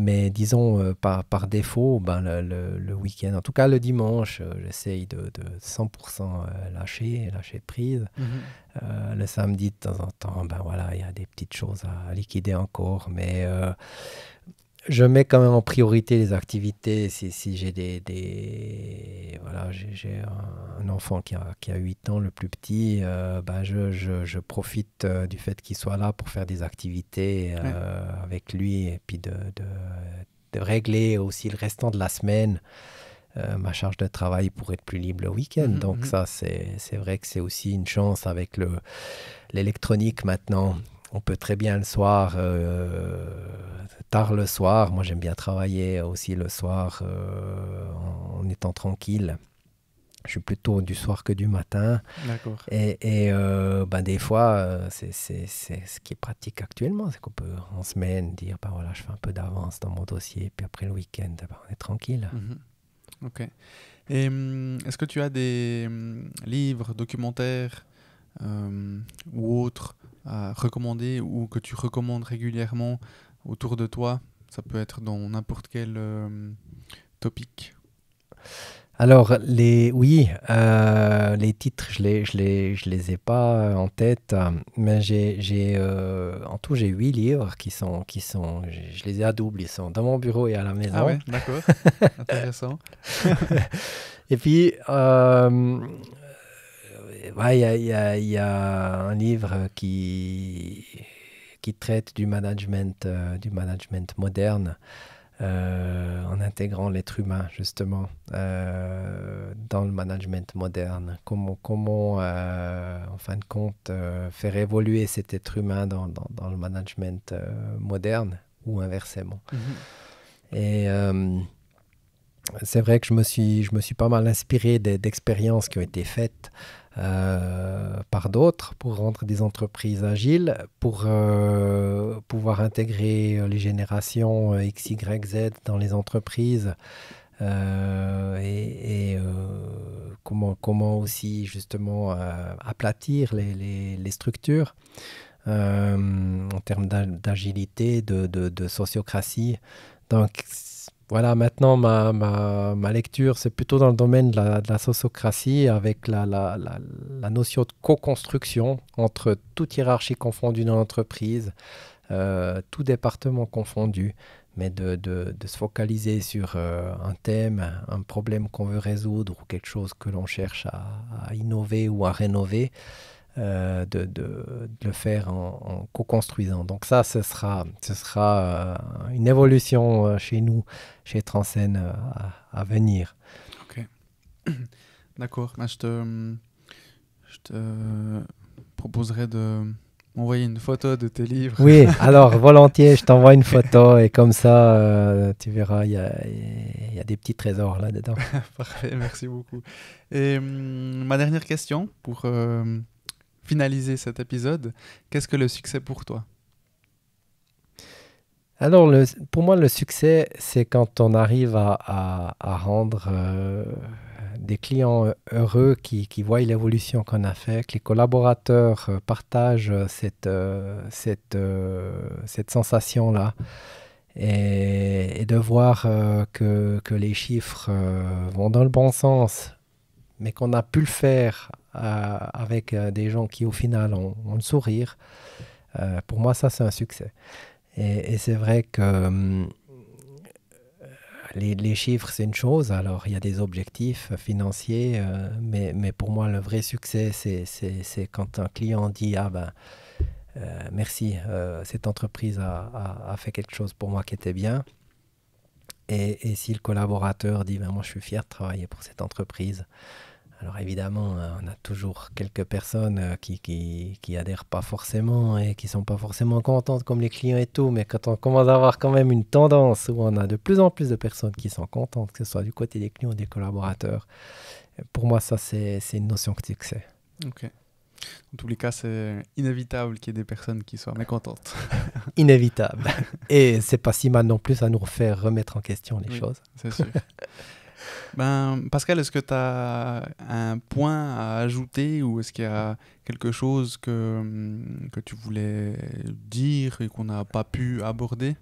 Mais disons, par défaut, ben, le week-end, en tout cas le dimanche, j'essaye de 100% lâcher prise. Le samedi, de temps en temps, ben, voilà, il y a des petites choses à liquider encore. Mais je mets quand même en priorité les activités. Si j'ai voilà, j'ai un enfant qui a 8 ans, le plus petit, ben je profite du fait qu'il soit là pour faire des activités avec lui et puis de régler aussi le restant de la semaine ma charge de travail pour être plus libre le week-end. Donc ça, c'est vrai que c'est aussi une chance avec l'électronique maintenant. On peut très bien le soir, tard le soir. Moi, j'aime bien travailler aussi le soir en étant tranquille. Je suis plutôt du soir que du matin. D'accord. Et ben, des fois, c'est ce qui est pratique actuellement. C'est qu'on peut en semaine dire, ben, voilà, je fais un peu d'avance dans mon dossier. Puis après le week-end, ben, on est tranquille. Ok. Et est-ce que tu as des livres, documentaires ou autres à recommander ou que tu recommandes régulièrement autour de toi? Ça peut être dans n'importe quel topic. Alors, les titres, je les ai pas en tête, mais en tout, j'ai 8 livres je les ai à double, ils sont dans mon bureau et à la maison. Ah ouais, d'accord, intéressant. Et puis, il y a un livre qui traite du management moderne. En intégrant l'être humain, justement, dans le management moderne. Comment en fin de compte, faire évoluer cet être humain dans le management moderne ou inversement. Et c'est vrai que je me suis pas mal inspiré d'expériences qui ont été faites par d'autres pour rendre des entreprises agiles, pour pouvoir intégrer les générations X, Y, Z dans les entreprises et comment aussi justement aplatir les structures en termes d'agilité, de sociocratie. Donc, voilà, maintenant, ma lecture, c'est plutôt dans le domaine de la sociocratie avec la notion de co-construction entre toute hiérarchie confondue dans l'entreprise, tout département confondu, mais de se focaliser sur un thème, un problème qu'on veut résoudre ou quelque chose que l'on cherche à innover ou à rénover. De le faire en co-construisant. Donc ça, ce sera une évolution chez nous, chez Transcend, à venir. Ok. D'accord. Je te proposerai de m'envoyer une photo de tes livres. Oui, alors volontiers, je t'envoie une photo et comme ça, tu verras, il y a des petits trésors là-dedans. Parfait, merci beaucoup. Et ma dernière question pour finaliser cet épisode, qu'est-ce que le succès pour toi? Alors, pour moi, le succès, c'est quand on arrive à rendre des clients heureux qui voient l'évolution qu'on a fait, que les collaborateurs partagent cette sensation-là et de voir que les chiffres vont dans le bon sens, mais qu'on a pu le faire avec des gens qui, au final, ont le sourire. Pour moi, ça, c'est un succès. Et c'est vrai que les chiffres, c'est une chose. Alors, il y a des objectifs financiers, mais pour moi, le vrai succès, c'est quand un client dit « Ah ben, merci, cette entreprise a fait quelque chose pour moi qui était bien. » Et si le collaborateur dit ben, « Moi, je suis fier de travailler pour cette entreprise. » Alors évidemment, on a toujours quelques personnes qui adhèrent pas forcément et qui sont pas forcément contentes comme les clients et tout, mais quand on commence à avoir quand même une tendance où on a de plus en plus de personnes qui sont contentes, que ce soit du côté des clients ou des collaborateurs, pour moi ça c'est une notion de succès. Ok. En tous les cas, c'est inévitable qu'il y ait des personnes qui soient mécontentes. Inévitable. Et c'est pas si mal non plus à nous faire remettre en question les choses. C'est sûr. Pascal, est-ce que tu as un point à ajouter ou est-ce qu'il y a quelque chose que tu voulais dire et qu'on n'a pas pu aborder?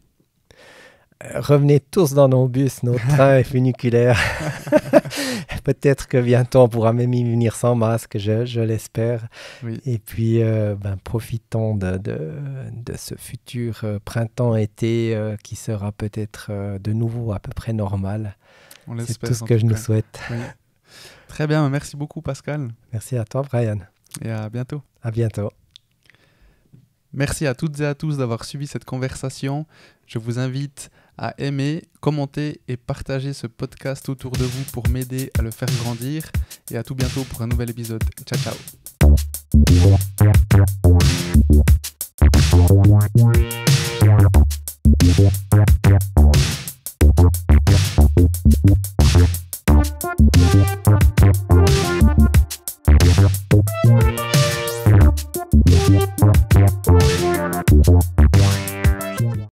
Revenez tous dans nos bus, nos trains funiculaires. Peut-être que bientôt on pourra même y venir sans masque, je l'espère. Oui. Et puis profitons de ce futur printemps-été qui sera peut-être de nouveau à peu près normal. C'est tout ce que je nous souhaite. Oui. Très bien, merci beaucoup Pascal. Merci à toi Brian. Et à bientôt. À bientôt. Merci à toutes et à tous d'avoir suivi cette conversation. Je vous invite à aimer, commenter et partager ce podcast autour de vous pour m'aider à le faire grandir. Et à tout bientôt pour un nouvel épisode. Ciao, ciao.